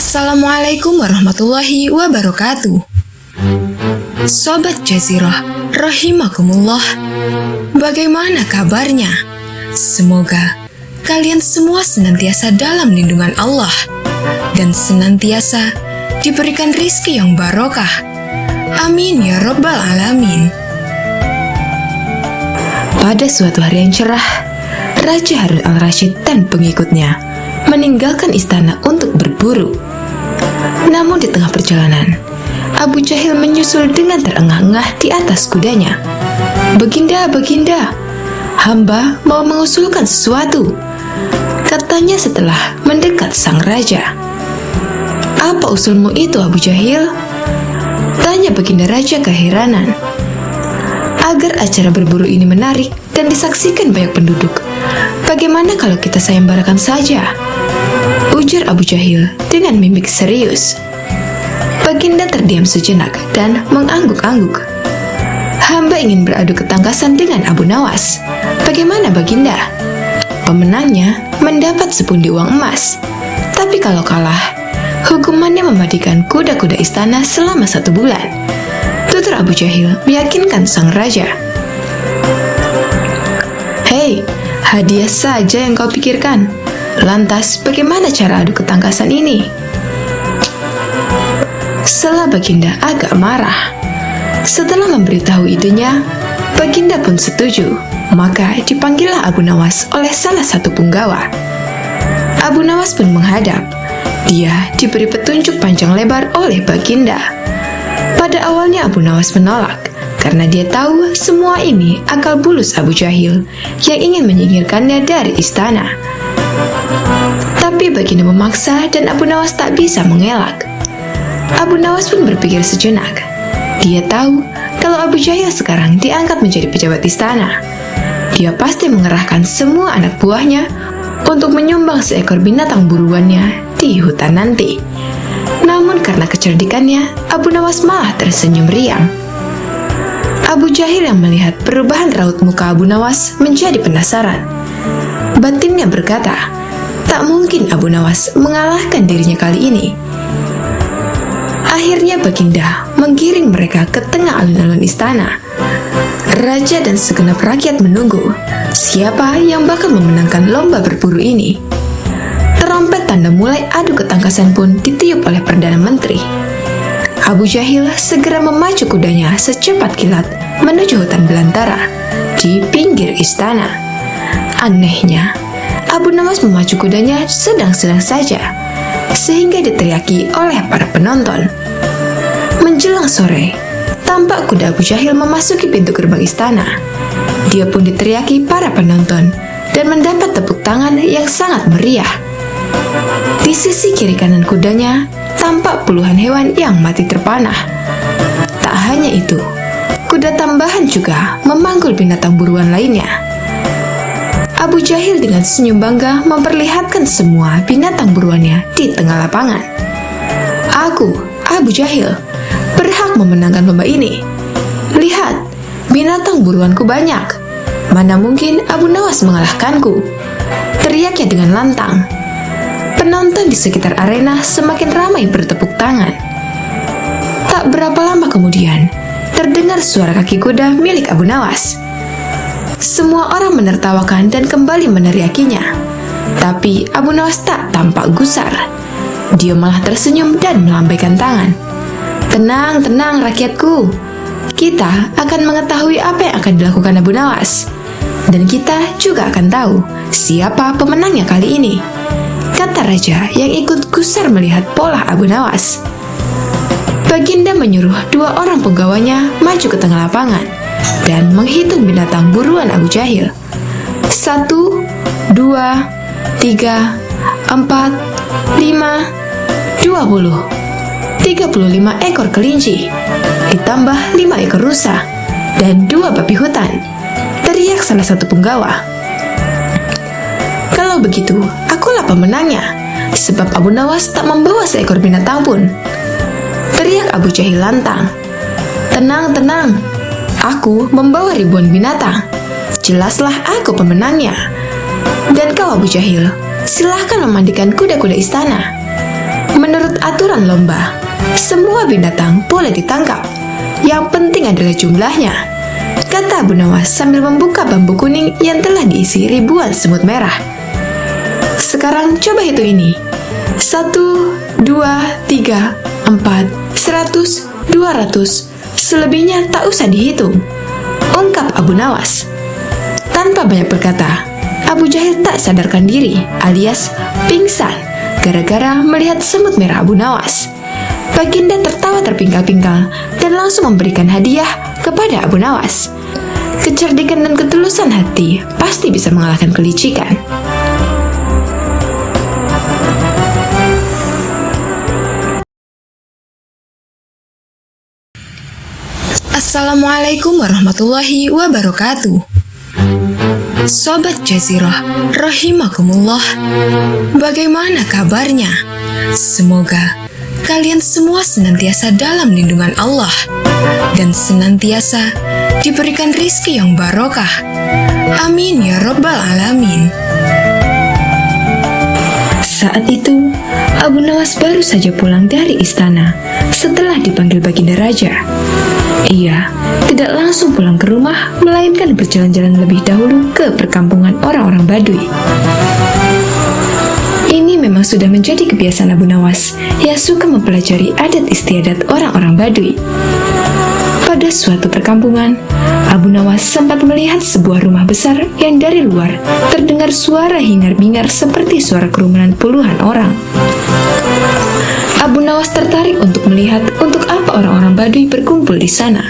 Assalamualaikum warahmatullahi wabarakatuh. Sobat Jazirah, rahimakumullah. Bagaimana kabarnya? Semoga kalian semua senantiasa dalam lindungan Allah dan senantiasa diberikan rizki yang barokah. Amin ya rabbal alamin. Pada suatu hari yang cerah, Raja Harun al-Rasyid dan pengikutnya meninggalkan istana untuk berburu. Namun di tengah perjalanan, Abu Jahil menyusul dengan terengah-engah di atas kudanya. "Baginda, Baginda, hamba mau mengusulkan sesuatu," katanya setelah mendekat sang raja. "Apa usulmu itu, Abu Jahil?" tanya Baginda Raja keheranan. "Agar acara berburu ini menarik dan disaksikan banyak penduduk, bagaimana kalau kita sayembarakan saja?" ujar Abu Jahil dengan mimik serius. Baginda terdiam sejenak dan mengangguk-angguk. "Hamba ingin beradu ketangkasan dengan Abu Nawas. Bagaimana Baginda?" "Pemenangnya mendapat sepundi uang emas. Tapi kalau kalah, hukumannya mematikan kuda-kuda istana selama 1 bulan," tutur Abu Jahil meyakinkan sang raja. "Hei, hadiah saja yang kau pikirkan. Lantas bagaimana cara adu ketangkasan ini?" Setelah Baginda agak marah. Setelah memberitahu idenya, Baginda pun setuju. Maka dipanggillah Abu Nawas oleh salah satu punggawa. Abu Nawas pun menghadap. Dia diberi petunjuk panjang lebar oleh Baginda. Pada awalnya Abu Nawas menolak karena dia tahu semua ini akal bulus Abu Jahil yang ingin menyingkirkannya dari istana. Tapi Baginda memaksa dan Abu Nawas tak bisa mengelak. Abu Nawas pun berpikir sejenak. Dia tahu kalau Abu Jahil sekarang diangkat menjadi pejabat istana. Dia pasti mengerahkan semua anak buahnya untuk menyumbang seekor binatang buruannya di hutan nanti. Namun karena kecerdikannya, Abu Nawas malah tersenyum riang. Abu Jahil yang melihat perubahan raut muka Abu Nawas menjadi penasaran. Batinnya berkata, tak mungkin Abu Nawas mengalahkan dirinya kali ini. Akhirnya Baginda menggiring mereka ke tengah alun-alun istana. Raja dan segenap rakyat menunggu siapa yang bakal memenangkan lomba berburu ini. Terompet tanda mulai adu ketangkasan pun ditiup oleh Perdana Menteri. Abu Jahil segera memacu kudanya secepat kilat menuju hutan belantara di pinggir istana. Anehnya, Abu Nawas memacu kudanya sedang-sedang saja, sehingga diteriaki oleh para penonton. Menjelang sore, tampak kuda Abu Jahil memasuki pintu gerbang istana. Dia pun diteriaki para penonton dan mendapat tepuk tangan yang sangat meriah. Di sisi kiri kanan kudanya, tampak puluhan hewan yang mati terpanah. Tak hanya itu, kuda tambahan juga memanggul binatang buruan lainnya. Abu Jahil dengan senyum bangga memperlihatkan semua binatang buruannya di tengah lapangan. "Aku, Abu Jahil, berhak memenangkan lomba ini. Lihat, binatang buruanku banyak. Mana mungkin Abu Nawas mengalahkanku?" teriaknya dengan lantang. Penonton di sekitar arena semakin ramai bertepuk tangan. Tak berapa lama kemudian, terdengar suara kaki kuda milik Abu Nawas. Semua orang menertawakan dan kembali meneriakinya. Tapi Abu Nawas tak tampak gusar. Dia malah tersenyum dan melambaikan tangan. "Tenang, tenang rakyatku. Kita akan mengetahui apa yang akan dilakukan Abu Nawas. Dan kita juga akan tahu siapa pemenangnya kali ini," kata raja yang ikut gusar melihat pola Abu Nawas. Baginda menyuruh 2 orang penggawanya maju ke tengah lapangan dan menghitung binatang buruan Abu Jahil. 1, 2, 3, 4, 5, 20. 35 ekor kelinci, ditambah 5 ekor rusa, dan 2 babi hutan, teriak salah satu punggawa. "Kalau begitu, akulah pemenangnya, sebab Abu Nawas tak membawa seekor binatang pun," teriak Abu Jahil lantang. "Tenang, tenang. Aku membawa ribuan binatang. Jelaslah aku pemenangnya. Dan kau Abu Jahil, silahkan memandikan kuda-kuda istana." Menurut aturan lomba, semua binatang boleh ditangkap. Yang penting adalah jumlahnya, kata Abu Nawas sambil membuka bambu kuning yang telah diisi ribuan semut merah. Sekarang coba hitung ini. 1, 2, 3, 4, 100, 200. Selebihnya tak usah dihitung, ungkap Abu Nawas. Tanpa banyak berkata, Abu Jahil tak sadarkan diri alias pingsan gara-gara melihat semut merah Abu Nawas. Baginda tertawa terpingkal-pingkal dan langsung memberikan hadiah kepada Abu Nawas. Kecerdikan dan ketulusan hati pasti bisa mengalahkan kelicikan. Assalamualaikum warahmatullahi wabarakatuh. Sobat Jazirah, rahimakumullah. Bagaimana kabarnya? Semoga kalian semua senantiasa dalam lindungan Allah dan senantiasa diberikan rizki yang barokah. Amin ya rabbal alamin. Saat itu, Abu Nawas baru saja pulang dari istana setelah dipanggil Baginda Raja. Ia tidak langsung pulang ke rumah, melainkan berjalan-jalan lebih dahulu ke perkampungan orang-orang Baduy. Ini memang sudah menjadi kebiasaan Abu Nawas yang suka mempelajari adat istiadat orang-orang Baduy. Pada suatu perkampungan, Abu Nawas sempat melihat sebuah rumah besar yang dari luar terdengar suara hingar-bingar seperti suara kerumunan puluhan orang. Abu Nawas tertarik untuk melihat untuk apa orang-orang Baduy berkumpul di sana.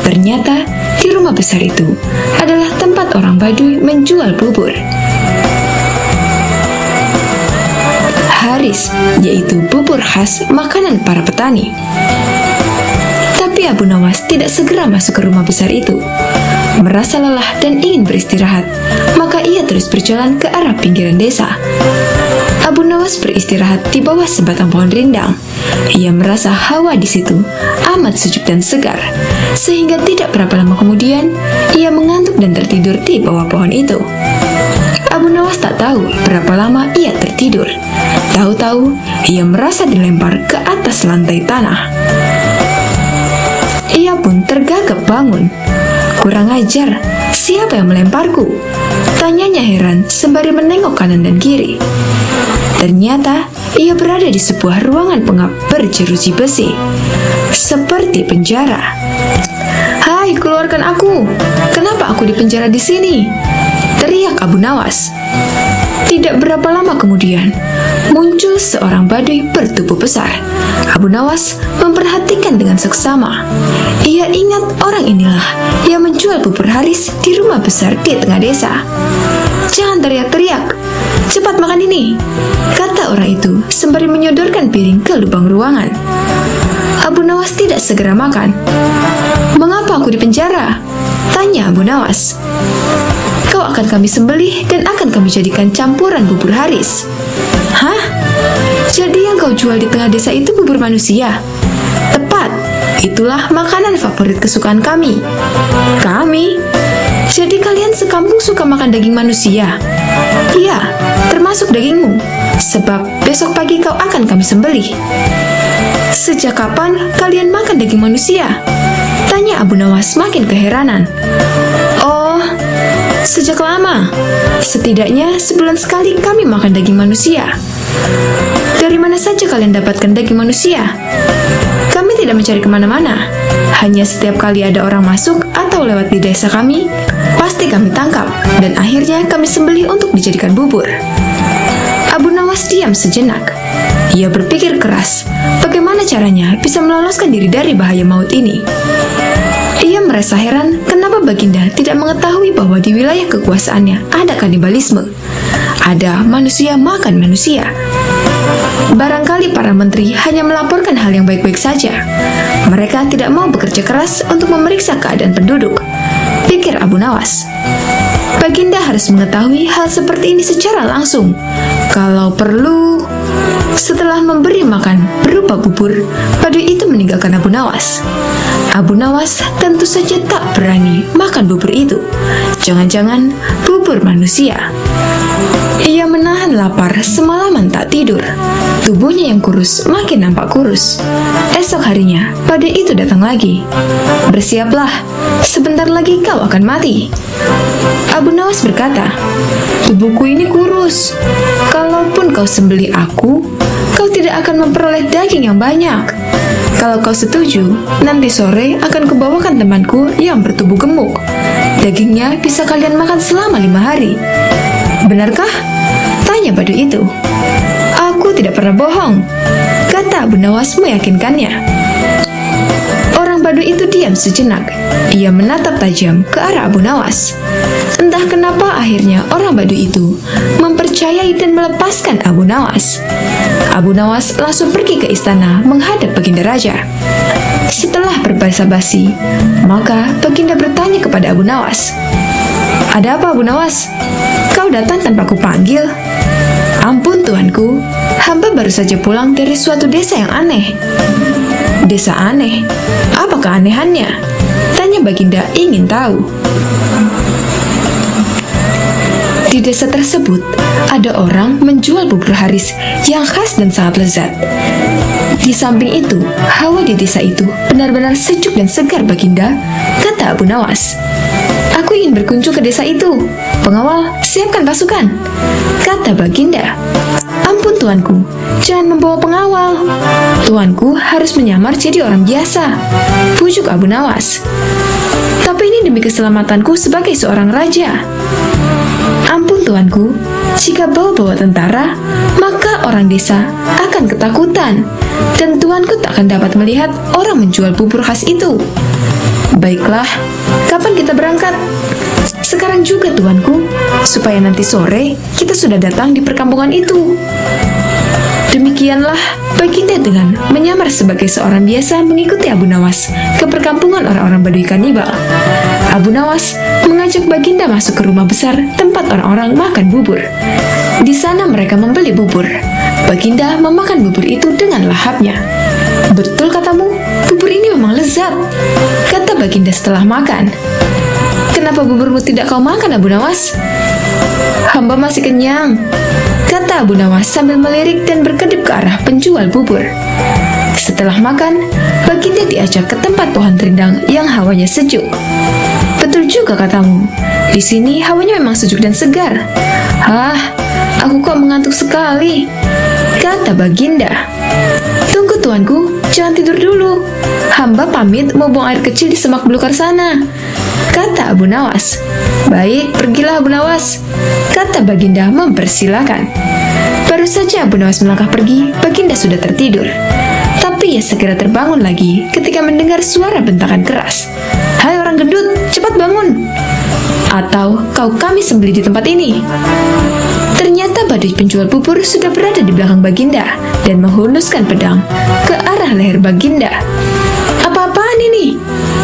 Ternyata di rumah besar itu adalah tempat orang Baduy menjual bubur. Haris, yaitu bubur khas makanan para petani. Tapi Abu Nawas tidak segera masuk ke rumah besar itu. Merasa lelah dan ingin beristirahat, maka ia terus berjalan ke arah pinggiran desa. Abu Nawas beristirahat di bawah sebatang pohon rindang. Ia merasa hawa di situ amat sejuk dan segar, sehingga tidak berapa lama kemudian ia mengantuk dan tertidur di bawah pohon itu. Abu Nawas tak tahu berapa lama ia tertidur. Tahu-tahu ia merasa dilempar ke atas lantai tanah. Ia pun tergagap bangun. Kurang ajar, siapa yang melemparku? Tanyanya heran sembari menengok kanan dan kiri. Ternyata ia berada di sebuah ruangan pengap berjeruji besi, seperti penjara. Hai, keluarkan aku! Kenapa aku dipenjara di sini? Teriak Abu Nawas. Tidak berapa lama kemudian, muncul seorang Baduy bertubuh besar. Abu Nawas memperhatikan dengan seksama. Ia ingat orang inilah yang menjual bubur Haris di rumah besar di tengah desa. Jangan teriak-teriak, cepat makan ini, kata orang itu sembari menyodorkan piring ke lubang ruangan. Abu Nawas tidak segera makan. Mengapa aku dipenjara? Tanya Abu Nawas. Kau akan kami sembelih dan akan kami jadikan campuran bubur Haris. Hah? Jadi yang kau jual di tengah desa itu bubur manusia? Tepat, itulah makanan favorit kesukaan kami. Kami? Jadi kalian sekampung suka makan daging manusia? Iya, termasuk dagingmu, sebab besok pagi kau akan kami sembelih. Sejak kapan kalian makan daging manusia? Tanya Abu Nawas makin keheranan. Oh, sejak lama. Setidaknya sebulan sekali kami makan daging manusia. Dari mana saja kalian dapatkan daging manusia? Kami tidak mencari kemana-mana. Hanya setiap kali ada orang masuk atau lewat di desa kami, pasti kami tangkap dan akhirnya kami sembelih untuk dijadikan bubur. Abu Nawas diam sejenak. Ia berpikir keras, bagaimana caranya bisa meloloskan diri dari bahaya maut ini. Ia merasa heran kenapa Baginda tidak mengetahui bahwa di wilayah kekuasaannya ada kanibalisme. Ada manusia makan manusia. Barangkali para menteri hanya melaporkan hal yang baik-baik saja. Mereka tidak mau bekerja keras untuk memeriksa keadaan penduduk, pikir Abu Nawas. Baginda harus mengetahui hal seperti ini secara langsung. Kalau perlu, setelah memberi makan berupa bubur, Baduy itu meninggal meninggalkan Abu Nawas. Abu Nawas tentu saja tak berani makan bubur itu. Jangan-jangan bubur manusia. Ia menahan lapar semalaman tak tidur. Tubuhnya yang kurus makin nampak kurus. Esok harinya, badai itu datang lagi. "Bersiaplah, sebentar lagi kau akan mati." Abu Nawas berkata, "Tubuhku ini kurus. Kalaupun kau sembelih aku, kau tidak akan memperoleh daging yang banyak. Kalau kau setuju, nanti sore akan kubawakan temanku yang bertubuh gemuk. Dagingnya bisa kalian makan selama 5 hari. Benarkah?" tanya badui itu. "Aku tidak pernah bohong," kata Abu Nawas meyakinkannya. Orang badui itu diam sejenak. Ia menatap tajam ke arah Abu Nawas. Entah kenapa akhirnya orang badui itu mempercayai dan melepaskan Abu Nawas. Abu Nawas langsung pergi ke istana menghadap Baginda Raja. Setelah berbasa-basi, maka Baginda bertanya kepada Abu Nawas, "Ada apa, Abu Nawas? Kau datang tanpa kupanggil?" "Ampun tuanku, hamba baru saja pulang dari suatu desa yang aneh." "Desa aneh? Apa keanehannya?" tanya Baginda ingin tahu. Di desa tersebut, ada orang menjual bubur haris yang khas dan sangat lezat. Di samping itu, hawa di desa itu benar-benar sejuk dan segar, Baginda, kata Abu Nawas. "Aku ingin berkunjung ke desa itu. Pengawal, siapkan pasukan," kata Baginda. "Ampun tuanku, jangan membawa pengawal. Tuanku harus menyamar jadi orang biasa," pujuk Abu Nawas. "Tapi ini demi keselamatanku sebagai seorang raja." "Ampun tuanku, jika bawa-bawa tentara, maka orang desa akan ketakutan, dan tuanku tak akan dapat melihat orang menjual bubur khas itu." "Baiklah, kapan kita berangkat?" "Sekarang juga tuanku, supaya nanti sore kita sudah datang di perkampungan itu." Demikianlah Baginda dengan menyamar sebagai seorang biasa mengikuti Abu Nawas ke perkampungan orang-orang Badui kanibal. Abu Nawas mengajak Baginda masuk ke rumah besar tempat orang-orang makan bubur. Di sana mereka membeli bubur. Baginda memakan bubur itu dengan lahapnya. "Betul katamu, bubur ini memang lezat," kata Baginda setelah makan. "Kenapa buburmu tidak kau makan, Abu Nawas?" "Hamba masih kenyang," kata Abu Nawas sambil melirik dan berkedip ke arah penjual bubur. Setelah makan, Baginda diajak ke tempat pohon rindang yang hawanya sejuk. "Betul juga katamu, di sini hawanya memang sejuk dan segar." Aku kok mengantuk sekali," kata Baginda. "Tunggu tuanku, jangan tidur dulu. Hamba pamit mau buang air kecil di semak belukar sana," kata Abu Nawas. "Baik, pergilah Abu Nawas," kata Baginda mempersilakan. Baru saja Abu Nawas melangkah pergi, Baginda sudah tertidur. Tapi ia segera terbangun lagi ketika mendengar suara bentakan keras. "Hai orang gendut, cepat bangun! Atau kau kami sembelih di tempat ini." Ternyata badai penjual bubur sudah berada di belakang Baginda dan menghunuskan pedang ke arah leher Baginda. "Apa-apaan ini?"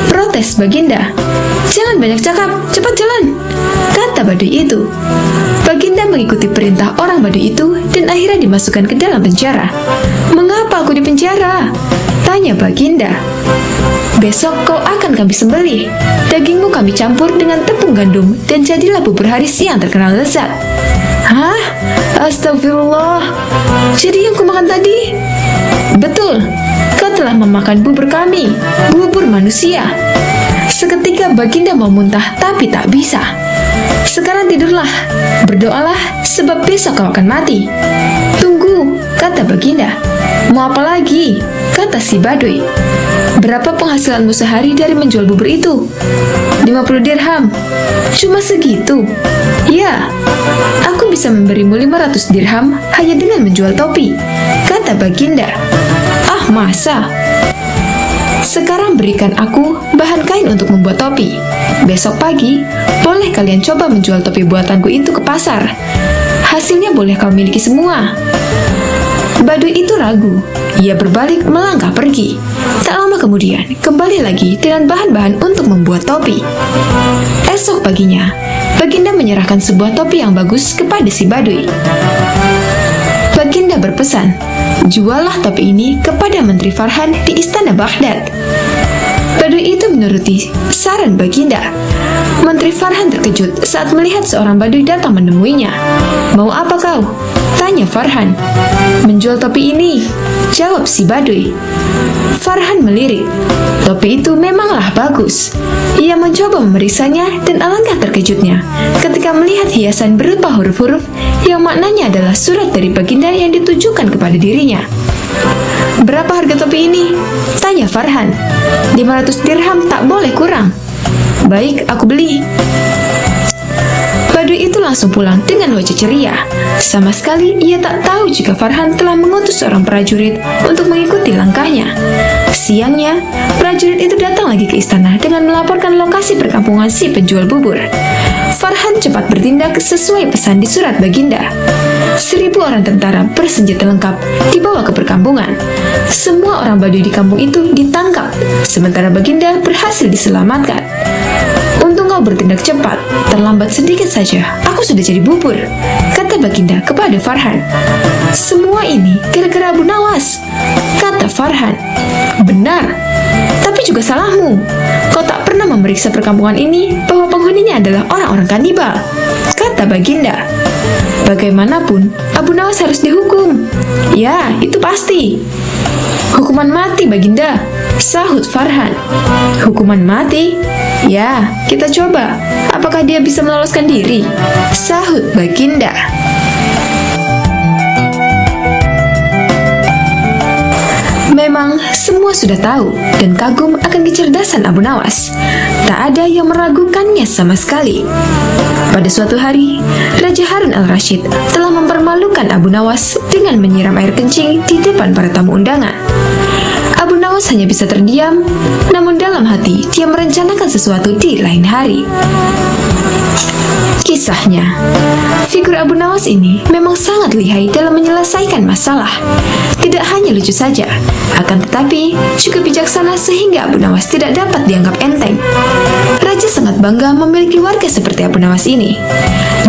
protes Baginda. "Jangan banyak cakap, cepat jalan," kata badui itu. Baginda mengikuti perintah orang badui itu dan akhirnya dimasukkan ke dalam penjara. "Mengapa aku di penjara?" tanya Baginda. "Besok kau akan kami sembelih. Dagingmu kami campur dengan tepung gandum dan jadilah bubur haris yang terkenal lezat." "Hah? Astagfirullah. Jadi yang kumakan tadi?" "Betul. Kau telah memakan bubur kami, bubur manusia." Seketika Baginda mau muntah tapi tak bisa. "Sekarang tidurlah, berdoalah sebab besok kau akan mati." "Tunggu," kata Baginda. "Mau apa lagi?" kata si Badui. "Berapa penghasilanmu sehari dari menjual bubur itu?" 50 dirham. "Cuma segitu?" "Ya, aku bisa memberimu 500 dirham hanya dengan menjual topi," kata Baginda. "Ah, masa? Sekarang berikan aku bahan kain untuk membuat topi. Besok pagi, boleh kalian coba menjual topi buatanku itu ke pasar. Hasilnya boleh kau miliki semua." Badui itu ragu. Ia berbalik melangkah pergi. Tak lama kemudian, kembali lagi dengan bahan-bahan untuk membuat topi. Esok paginya, Baginda menyerahkan sebuah topi yang bagus kepada si Badui. Baginda berpesan, juallah topi ini kepada Menteri Farhan di istana Baghdad. Badui itu menuruti saran Baginda. Menteri Farhan terkejut saat melihat seorang badui datang menemuinya. "Mau apa kau?" tanya Farhan. "Menjual topi ini," jawab si badui. Farhan melirik. Topi itu memanglah bagus. Ia mencoba memeriksanya dan alangkah terkejutnya ketika melihat hiasan berupa huruf-huruf yang maknanya adalah surat dari Baginda yang ditujukan kepada dirinya. "Berapa harga topi ini?" tanya Farhan. 500 dirham, tak boleh kurang." "Baik, aku beli." Badui itu langsung pulang dengan wajah ceria. Sama sekali ia tak tahu jika Farhan telah mengutus seorang prajurit untuk mengikuti langkahnya. Siangnya, prajurit itu datang lagi ke istana dengan melaporkan lokasi perkampungan si penjual bubur. Farhan cepat bertindak sesuai pesan di surat Baginda. 1.000 orang tentara bersenjata lengkap dibawa ke perkampungan. Semua orang badui di kampung itu ditangkap, sementara Baginda berhasil diselamatkan. "Untung kau bertindak cepat, terlambat sedikit saja, aku sudah jadi bubur," kata Baginda kepada Farhan. "Semua ini gara-gara Abu Nawas," kata Farhan. "Benar, tapi juga salahmu. Kau tak pernah memeriksa perkampungan ini bahwa penghuninya adalah orang-orang kanibal," kata Baginda. "Bagaimanapun, Abu Nawas harus dihukum." "Ya, itu pasti." "Hukuman mati, Baginda," sahut Farhan. "Hukuman mati? Ya, kita coba. Apakah dia bisa meloloskan diri?" sahut Baginda. Memang semua sudah tahu dan kagum akan kecerdasan Abu Nawas. Tak ada yang meragukannya sama sekali. Pada suatu hari, Raja Harun al-Rashid telah mempermalukan Abu Nawas dengan menyiram air kencing di depan para tamu undangan. Abu Nawas hanya bisa terdiam, namun dalam hati dia merencanakan sesuatu di lain hari. Kisahnya, figur Abu Nawas ini memang sangat lihai dalam menyelesaikan masalah. Tidak hanya lucu saja, akan tetapi juga bijaksana sehingga Abu Nawas tidak dapat dianggap enteng. Raja sangat bangga memiliki warga seperti Abu Nawas ini.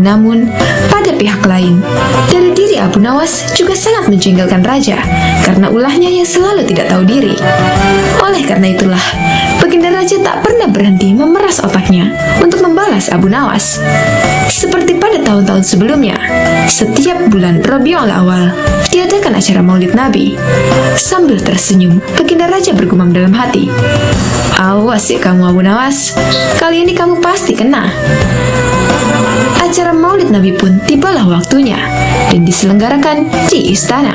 Namun, pada pihak lain, dari diri Abu Nawas juga sangat menjengkelkan raja karena ulahnya yang selalu tidak tahu diri. Oleh karena itulah, Baginda Raja tak pernah berhenti memeras otaknya untuk membalas Abu Nawas. Seperti pada tahun-tahun sebelumnya, setiap bulan Rabiul Awal diadakan acara Maulid Nabi. Sambil tersenyum, Baginda Raja bergumam dalam hati, "Awas ya kamu Abu Nawas, kali ini kamu pasti kena." Acara Maulid Nabi pun tibalah waktunya dan diselenggarakan di istana.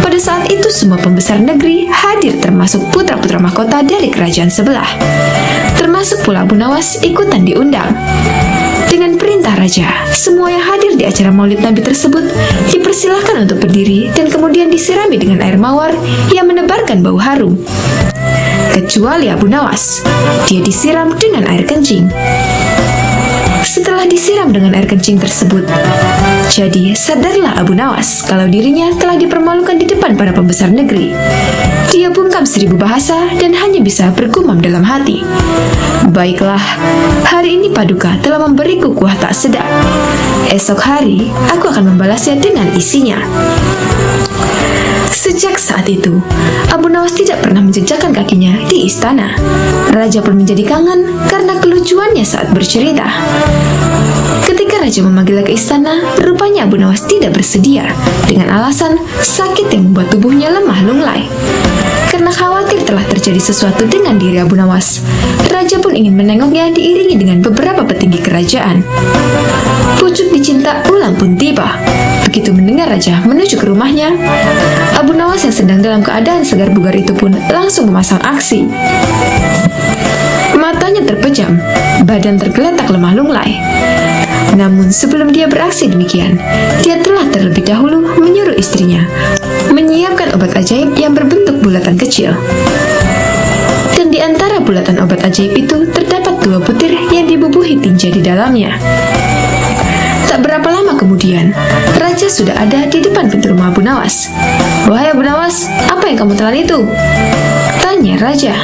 Pada saat itu semua pembesar negeri hadir termasuk putra-putra mahkota dari kerajaan sebelah. Termasuk pula Abu Nawas ikutan diundang. Dengan perintah raja, semua yang hadir di acara Maulid Nabi tersebut dipersilahkan untuk berdiri dan kemudian disirami dengan air mawar yang menebarkan bau harum. Kecuali Abu Nawas, dia disiram dengan air kencing. Setelah disiram dengan air kencing tersebut, jadi sadarlah Abu Nawas kalau dirinya telah dipermalukan di depan para pembesar negeri. Dia bungkam 1000 bahasa dan hanya bisa bergumam dalam hati, "Baiklah, hari ini Paduka telah memberiku kuah tak sedap. Esok hari, aku akan membalasnya dengan isinya." Sejak saat itu, Abu Nawas tidak pernah menjejakkan kakinya di istana. Raja pun menjadi kangen karena kelucuannya saat bercerita. Ketika Raja memanggilnya ke istana, rupanya Abu Nawas tidak bersedia dengan alasan sakit yang membuat tubuhnya lemah lunglai. Karena khawatir telah terjadi sesuatu dengan diri Abu Nawas, Raja pun ingin menengoknya diiringi dengan beberapa petinggi kerajaan. Pucuk dicinta ulang pun tiba. Begitu mendengar Raja menuju ke rumahnya, Abu Nawas yang sedang dalam keadaan segar bugar itu pun langsung memasang aksi. Matanya terpejam, badan tergeletak lemah lunglai. Namun sebelum dia beraksi demikian, dia telah terlebih dahulu menyuruh istrinya menyiapkan obat ajaib yang berbentuk bulatan kecil. Dan di antara bulatan obat ajaib itu terdapat 2 butir yang dibubuhi tinja di dalamnya. Tak berapa lama kemudian, Raja sudah ada di depan pintu rumah Abu Nawas. "Wahai Abu Nawas, apa yang kamu telan itu?" tanya Raja.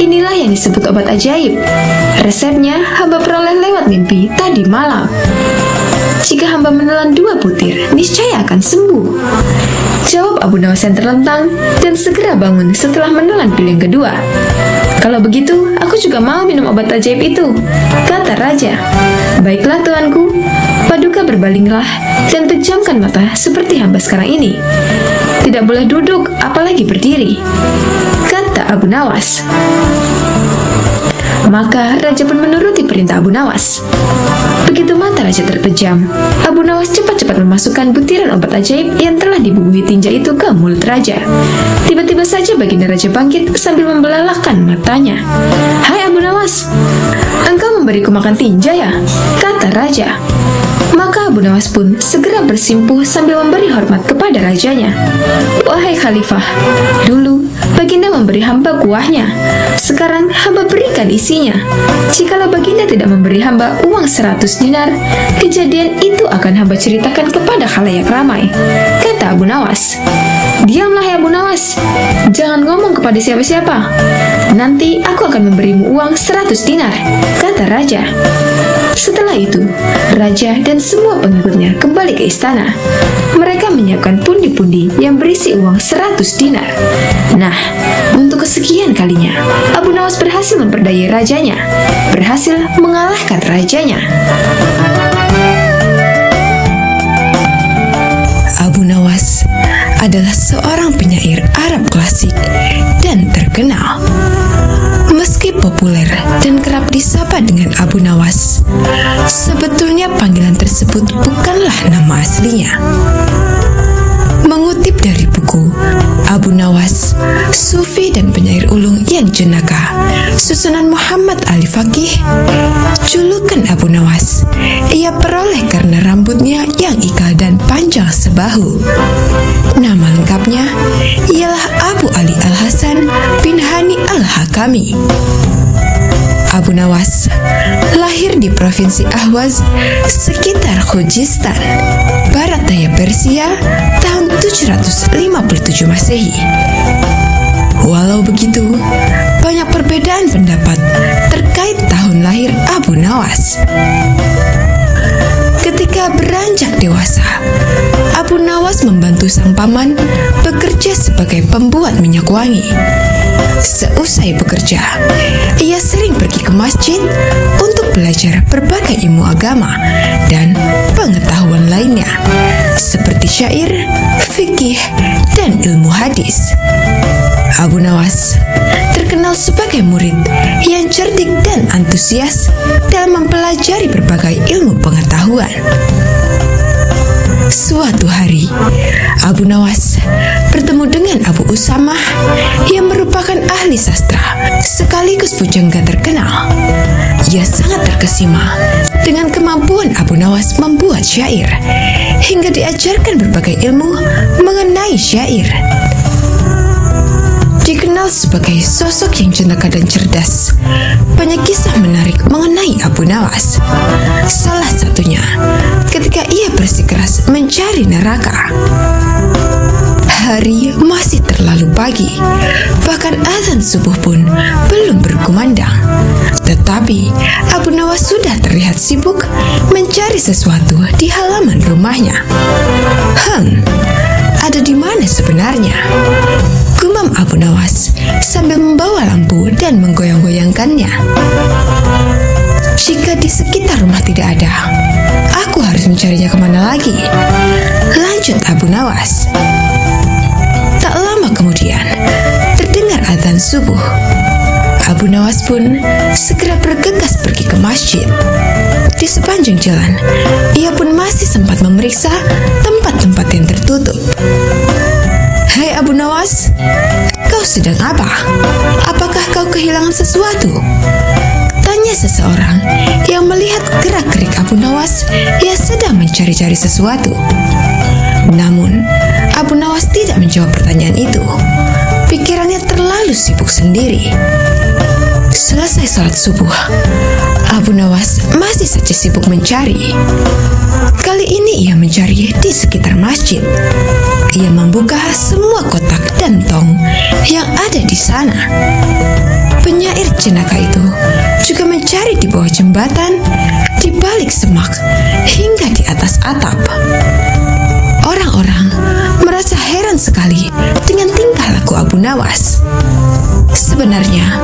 "Inilah yang disebut obat ajaib. Resepnya hamba peroleh lewat mimpi tadi malam." jika hamba menelan 2 butir, niscaya akan sembuh. Jawab Abu Nawas yang terlentang dan segera bangun setelah menelan pil yang kedua. Kalau begitu, aku juga mau minum obat ajaib itu, kata raja. Baiklah tuanku, Paduka berbalinglah dan pejamkan mata seperti hamba sekarang ini. Tidak boleh duduk, apalagi berdiri, kata Abu Nawas. Maka raja pun menuruti perintah Abu Nawas. Begitu mata raja terpejam, Abu Nawas cepat-cepat memasukkan butiran obat ajaib yang telah dibubuhi tinja itu ke mulut raja. Tiba-tiba saja baginda raja bangkit sambil membelalakkan matanya. "Hai Abu Nawas, engkau memberiku makan tinja ya?" kata raja. Maka Abu Nawas pun segera bersimpuh sambil memberi hormat kepada rajanya. "Wahai khalifah, dulu baginda memberi hamba kuahnya. Sekarang hamba berikan isinya. Jikalau baginda tidak memberi hamba uang 100 dinar, kejadian itu akan hamba ceritakan kepada khalayak ramai," kata Abu Nawas. "Diamlah ya Abu Nawas, jangan ngomong kepada siapa-siapa. Nanti aku akan memberimu uang 100 dinar, kata raja. Setelah itu, raja dan semua pengikutnya kembali ke istana. Mereka menyiapkan pundi-pundi yang berisi uang 100 dinar. Nah, untuk kesekian kalinya, Abu Nawas berhasil memperdayai rajanya, berhasil mengalahkan rajanya. Abu Nawas adalah seorang penyair Arab klasik dan terkenal. Meski populer dan kerap disapa dengan Abu Nawas, sebetulnya panggilan tersebut bukanlah nama aslinya. Mengutip dari buku Abu Nawas, Sufi dan penyair ulung yang jenaka, susunan Muhammad Ali Faqih, julukan Abu Nawas ia peroleh karena rambutnya yang ikal dan panjang sebahu. Nama lengkapnya ialah Abu Ali Al-Hasan bin Hani Al-Hakami. Abu Nawas lahir di Provinsi Ahwaz sekitar Khuzestan, barat daya Persia tahun 757 Masehi. Walau begitu, banyak perbedaan pendapat terkait tahun lahir Abu Nawas. Ketika beranjak dewasa, Abu Nawas membantu sang paman bekerja sebagai pembuat minyak wangi. Seusai bekerja, ia sering pergi ke masjid untuk belajar berbagai ilmu agama dan pengetahuan lainnya, seperti syair, fikih, dan ilmu hadis. Abu Nawas terkenal sebagai murid yang cerdik dan antusias dalam mempelajari berbagai ilmu pengetahuan. Suatu hari, Abu Nawas bertemu dengan Abu Usamah yang merupakan ahli sastra sekaligus pujangga terkenal. Ia sangat terkesima dengan kemampuan Abu Nawas membuat syair, hingga diajarkan berbagai ilmu mengenai syair. Dikenal sebagai sosok yang jenaka dan cerdas, banyak kisah menarik mengenai Abu Nawas. Salah satunya ketika ia bersikeras mencari neraka. Hari masih terlalu pagi, bahkan azan subuh pun belum berkumandang. Tetapi Abu Nawas sudah terlihat sibuk mencari sesuatu di halaman rumahnya. Ada di mana sebenarnya? Gumam Abu Nawas sambil membawa lampu dan menggoyang-goyangkannya. Jika di sekitar rumah tidak ada, aku harus mencarinya kemana lagi? Lanjut Abu Nawas. Tak lama kemudian, terdengar azan subuh. Abu Nawas pun segera bergegas pergi ke masjid. Di sepanjang jalan, ia pun masih sempat memeriksa tempat-tempat yang tertutup. "Hai Abu Nawas, kau sedang apa? Apakah kau kehilangan sesuatu?" tanya seseorang yang melihat gerak-gerik Abu Nawas yang sedang mencari-cari sesuatu. Namun, Abu Nawas tidak menjawab pertanyaan itu. Pikirannya terlalu sibuk sendiri. Selesai sholat subuh, Abu Nawas masih saja sibuk mencari. Kali ini ia mencari di sekitar masjid. Ia membuka semua kotak dan tong yang ada di sana. Penyair jenaka itu juga mencari di bawah jembatan, di balik balik semak hingga di atas atap. Orang-orang merasa heran sekali dengan tingkah laku Abu Nawas. Sebenarnya,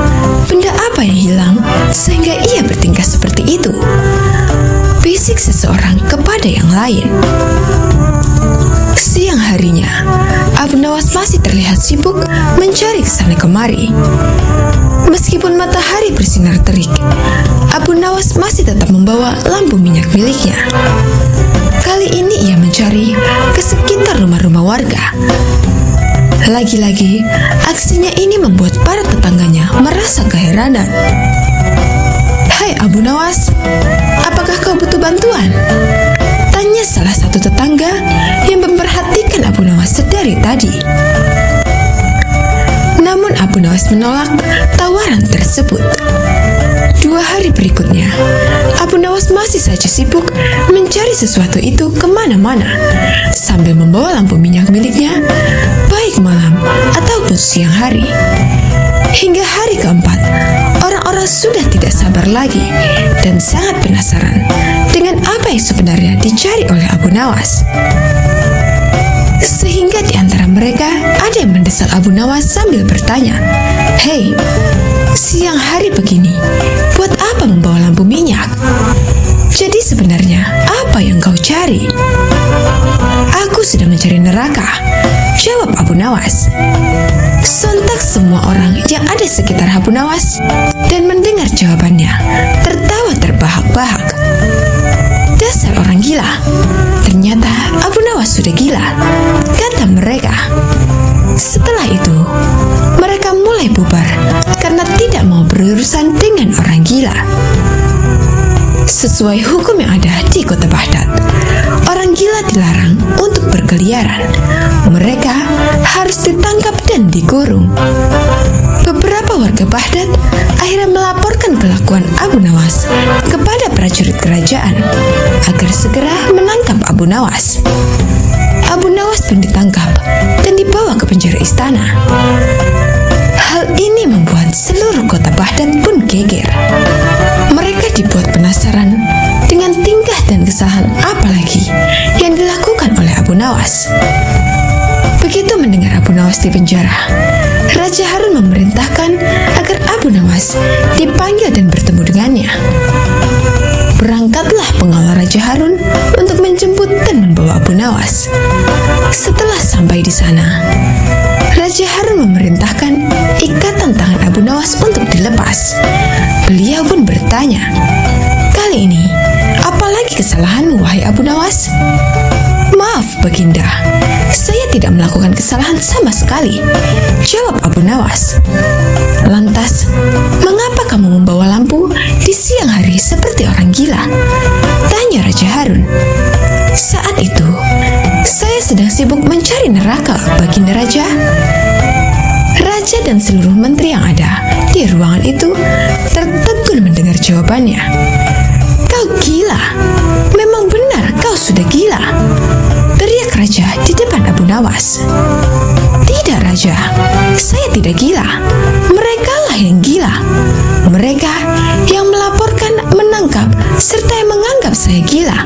benda apa yang hilang sehingga ia bertingkah seperti itu? Bisik seseorang kepada yang lain. Siang harinya, Abu Nawas masih terlihat sibuk mencari kesana kemari. Meskipun matahari bersinar terik, Abu Nawas masih tetap membawa lampu minyak miliknya. Kali ini ia mencari ke sekitar rumah-rumah warga. Lagi-lagi, aksinya ini membuat para tetangganya merasa keheranan. "Hai Abu Nawas, apakah kau butuh bantuan?" tanya salah satu tetangga yang memperhatikan Abu Nawas sedari tadi. Namun Abu Nawas menolak tawaran tersebut. 2 hari berikutnya, Abu Nawas masih saja sibuk mencari sesuatu itu kemana-mana sambil membawa lampu minyak miliknya, baik malam ataupun siang hari. Hingga hari keempat, orang-orang sudah tidak sabar lagi dan sangat penasaran dengan apa yang sebenarnya dicari oleh Abu Nawas. Sehingga di antara mereka ada yang mendesak Abu Nawas sambil bertanya, "Hei, siang hari begini, buat apa membawa lampu minyak? Jadi sebenarnya apa yang kau cari?" "Aku sudah mencari neraka," jawab Abu Nawas. Sontak semua orang yang ada sekitar Abu Nawas dan mendengar jawabannya tertawa terbahak-bahak. "Dasar orang gila, ternyata Abu Nawas sudah gila," kata mereka. Setelah itu, mereka mulai bubar karena tidak mau berurusan dengan orang gila. Sesuai hukum yang ada di kota Baghdad, orang gila dilarang untuk berkeliaran. Mereka harus ditangkap dan dikurung. Beberapa warga Baghdad akhirnya melaporkan kelakuan Abu Nawas kepada prajurit kerajaan agar segera menangkap Abu Nawas. Abu Nawas pun ditangkap dan dibawa ke penjara istana. Hal ini membuat seluruh kota Baghdad pun geger. Mereka dibuat penasaran dengan tingkah dan kesalahan apa lagi yang dilakukan oleh Abu Nawas. Begitu mendengar Abu Nawas di penjara, Raja Harun memerintahkan agar Abu Nawas dipanggil dan bertemu dengannya. Berangkatlah pengawal Raja Harun untuk menjemput dan membawa Abu Nawas. Setelah sampai di sana, Raja Harun memerintahkan ikatan tangan Abu Nawas untuk dilepas. Beliau pun bertanya, "Kali ini, apalagi kesalahanmu, wahai Abu Nawas?" "Maaf, Baginda, saya tidak melakukan kesalahan sama sekali," jawab Abu Nawas. "Lantas, mengapa kamu membawa lampu di siang hari seperti orang gila?" tanya Raja Harun. "Saat itu, saya sedang sibuk mencari neraka, Baginda Raja." Raja dan seluruh menteri yang ada di ruangan itu tertegun mendengar jawabannya. "Kau gila, memang benar kau sudah gila," teriak Raja di depan Abu Nawas. "Tidak Raja, saya tidak gila. Merekalah yang gila. Mereka yang melaporkan, menangkap, serta yang menganggap saya gila,"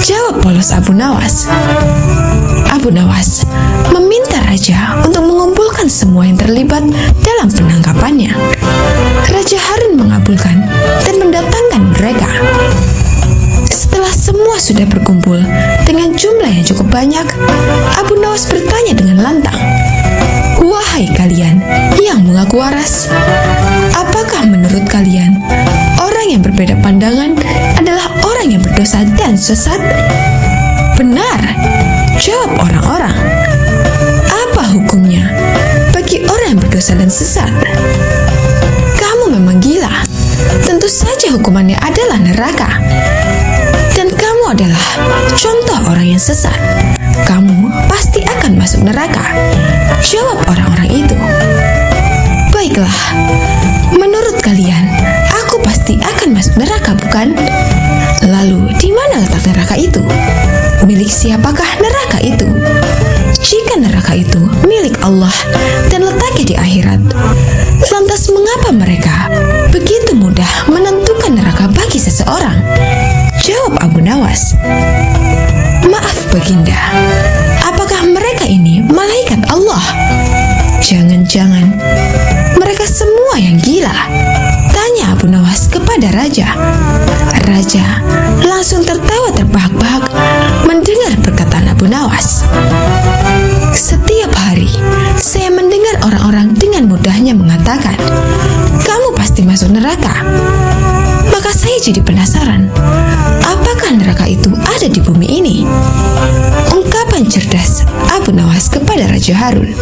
jawab polos Abu Nawas. Abu Nawas meminta Raja untuk mengumpulkan semua yang terlibat dalam penangkapannya. Raja Harun mengabulkan dan mendatangkan mereka. Setelah semua sudah berkumpul dengan jumlah yang cukup banyak, Abu Nawas bertanya dengan lantang, "Wahai kalian yang mengaku waras, apakah menurut kalian orang yang berbeda pandangan adalah orang yang berdosa dan sesat?" "Benar," jawab orang-orang. "Apa hukumnya bagi orang yang berdosa dan sesat?" "Kamu memang gila. Tentu saja hukumannya adalah neraka. Dan kamu adalah contoh orang yang sesat. Kamu pasti akan masuk neraka," jawab orang-orang itu. "Baiklah, menurut kalian, aku pasti akan masuk neraka, bukan? Lalu, di mana letak neraka itu? Milik siapakah neraka itu? Jika neraka itu milik Allah dan letaknya di akhirat, lantas mengapa mereka begitu mudah menentukan neraka bagi seseorang?" Baginda, apakah mereka ini malaikat Allah? Jangan-jangan mereka semua yang gila? Tanya Abu Nawas kepada Raja. Raja langsung tertawa terbahak-bahak mendengar perkataan Abu Nawas. Setiap hari saya mendengar orang-orang dengan mudahnya mengatakan, "Kamu pasti masuk neraka." Maka saya jadi penasaran, apakah neraka itu ada di bumi ini? Ungkapan cerdas Abu Nawas kepada Raja Harun.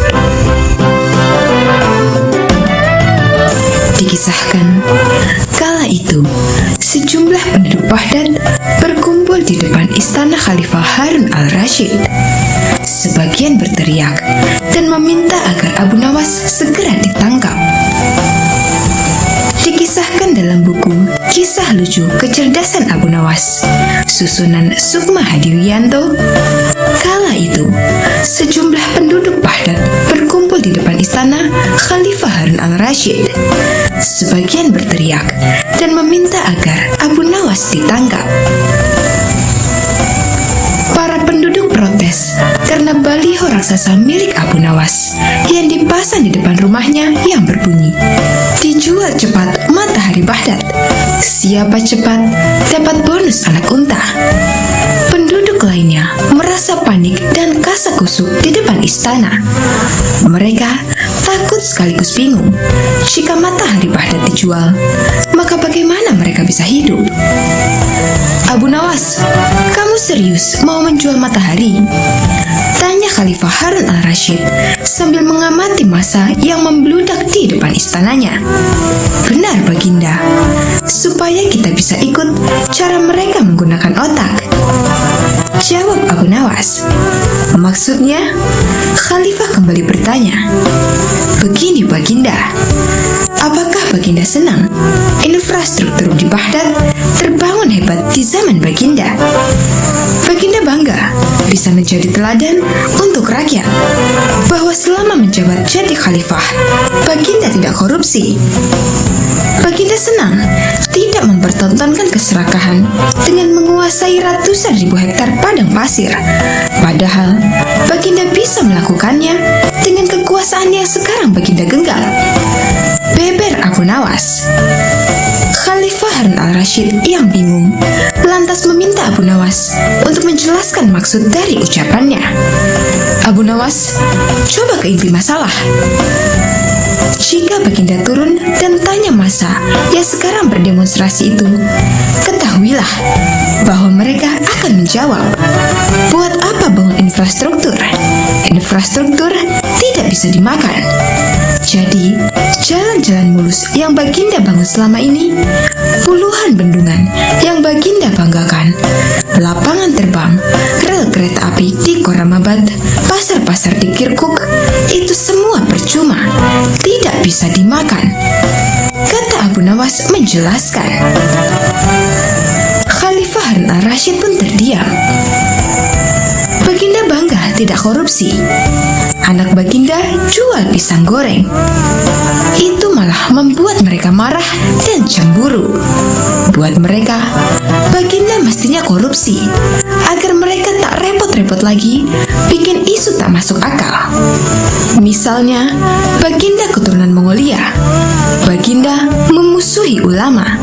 Dikisahkan, kala itu sejumlah penduduk Baghdad berkumpul di depan istana Khalifah Harun al-Rashid. Sebagian berteriak dan meminta agar Abu Nawas segera ditangkap. Dikisahkan dalam buku Kisah Lucu Kecerdasan Abu Nawas, susunan Sukma Hadiwiyanto, kala itu sejumlah penduduk Baghdad berkumpul di depan istana Khalifah Harun al-Rashid. Sebagian berteriak dan meminta agar Abu Nawas ditangkap. Para penduduk protes karena baliho raksasa milik Abu Nawas yang dipasang di depan rumahnya yang berbunyi, "Dijual cepat matahari Baghdad. Siapa cepat dapat bonus anak unta." Penduduk lainnya merasa panik dan kasak-kusuk di depan istana. Mereka takut sekaligus bingung. Jika matahari Baghdad dijual, maka bagaimana mereka bisa hidup? "Abu Nawas, kamu serius mau menjual matahari?" tanya Khalifah Harun al-Rashid sambil mengamati massa yang membludak di depan istananya. "Benar, Baginda, supaya kita bisa ikut cara mereka menggunakan otak," jawab Abu Nawas. "Maksudnya?" Khalifah kembali bertanya. "Begini, Baginda, apakah Baginda senang infrastruktur di Baghdad terbangun hebat di zaman Baginda? Baginda bangga bisa menjadi teladan untuk rakyat bahwa selama menjabat jadi khalifah, Baginda tidak korupsi. Baginda senang tidak mempertontonkan keserakahan dengan menguasai ratusan ribu hektar padang pasir, padahal Baginda bisa melakukannya dengan kekuasaan yang sekarang Baginda genggam," beber Abu Nawas. Khalifah Harun al-Rashid yang bingung lantas meminta Abu Nawas untuk menjelaskan maksud dari ucapannya. "Abu Nawas, coba ke inti masalah. Jika Baginda turun dan tanya massa yang sekarang berdemonstrasi itu, ketahuilah bahwa mereka akan menjawab, 'Buat apa bangun infrastruktur? Infrastruktur tidak bisa dimakan.' Jadi, jalan-jalan mulus yang Baginda bangun selama ini, puluhan bendungan yang Baginda banggakan, lapangan terbang, rel kereta api di Koramabad, pasar-pasar di Kirkuk, itu semua percuma, tidak bisa dimakan," kata Abu Nawas menjelaskan. Khalifah Harun al-Rashid pun terdiam. Baginda bangga tidak korupsi. Anak Baginda jual pisang goreng. Itu malah membuat mereka marah dan cemburu. Buat mereka, Baginda mestinya korupsi agar mereka tak repot-repot lagi bikin isu tak masuk akal. Misalnya, Baginda keturunan Mongolia. Baginda memusuhi ulama.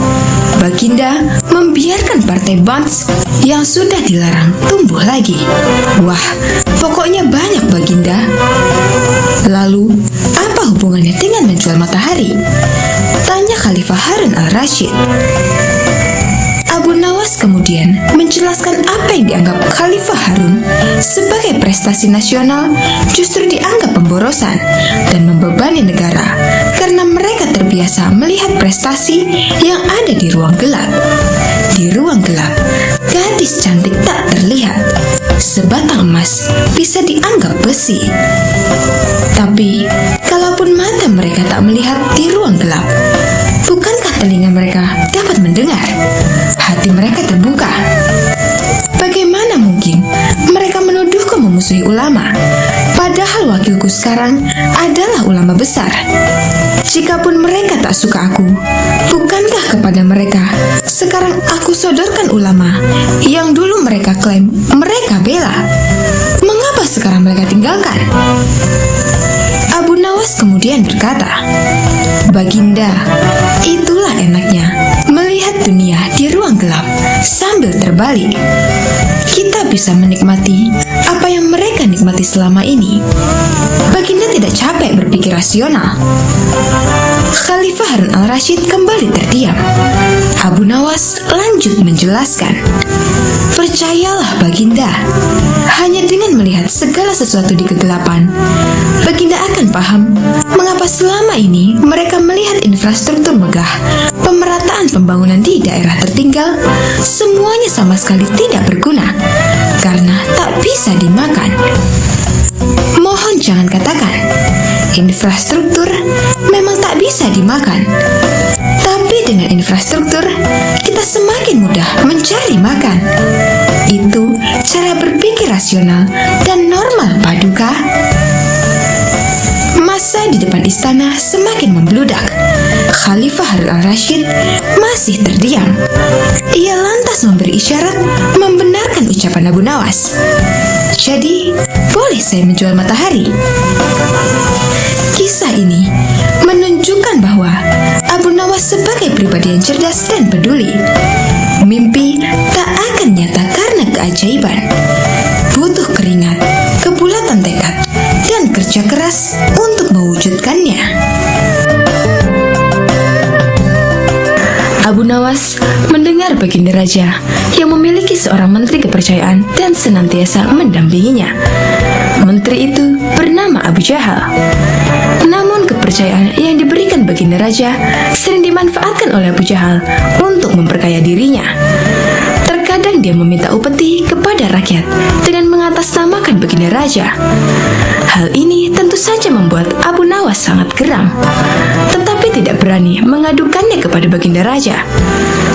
Baginda membiarkan partai Bands yang sudah dilarang tumbuh lagi. Wah, pokoknya banyak Baginda. Lalu, apa hubungannya dengan menjual matahari? Tanya Khalifah Harun al-Rashid. Abu Nawas kemudian menjelaskan apa yang dianggap Khalifah Harun sebagai prestasi nasional justru dianggap pemborosan dan membebani negara karena mereka terbiasa melihat prestasi yang ada di ruang gelap. Di ruang gelap, gadis cantik tak terlihat. Sebatang emas bisa dianggap besi. Tapi, kalaupun mata mereka tak melihat di ruang gelap, bukankah telinga mereka dapat mendengar? Hati mereka terbuka. Bagaimana mungkin mereka menuduhku memusuhi ulama, padahal wakilku sekarang adalah ulama besar? Jikapun mereka tak suka aku, bukankah kepada mereka sekarang aku sodorkan ulama yang dulu mereka klaim mereka bela? Mengapa sekarang mereka tinggalkan? Abu Nawas kemudian berkata, "Baginda, itulah enaknya melihat dunia di ruang gelap sambil terbalik. Kita bisa menikmati apa yang mereka nikmati selama ini. Baginda tidak capek berpikir rasional." Khalifah Harun al-Rashid kembali terdiam. Abu Nawas lanjut menjelaskan, "Percayalah Baginda, hanya dengan melihat segala sesuatu di kegelapan, Baginda akan paham mengapa selama ini mereka melihat infrastruktur megah, pemerataan pembangunan di daerah tertinggal, semuanya sama sekali tidak berguna karena tak bisa dimakan. Mohon jangan katakan, infrastruktur memang tak bisa dimakan. Tapi dengan infrastruktur, kita semakin mudah mencari makan. Itu cara berpikir rasional dan normal, Paduka." Masa di depan istana semakin membludak. Khalifah Harun al-Rashid masih terdiam. Ia lantas memberi isyarat membenarkan ucapan Abu Nawas. "Jadi, boleh saya menjual matahari?" Kisah ini menunjukkan bahwa Abu Nawas sebagai pribadi yang cerdas dan peduli. Mimpi tak akan nyata karena keajaiban. Butuh keringat, kebulatan tekad, dan kerja keras untuk mewujudkannya. Abu Nawas mendengar Baginda Raja yang memiliki seorang menteri kepercayaan dan senantiasa mendampinginya. Menteri itu bernama Abu Jahal. Namun kepercayaan yang diberikan Baginda Raja sering dimanfaatkan oleh Abu Jahal untuk memperkaya dirinya. Terkadang dia meminta upeti kepada rakyat dengan mengatasnamakan Baginda Raja. Hal ini tentu saja membuat Abu Nawas sangat geram, tetapi tidak berani mengadukannya kepada Baginda Raja.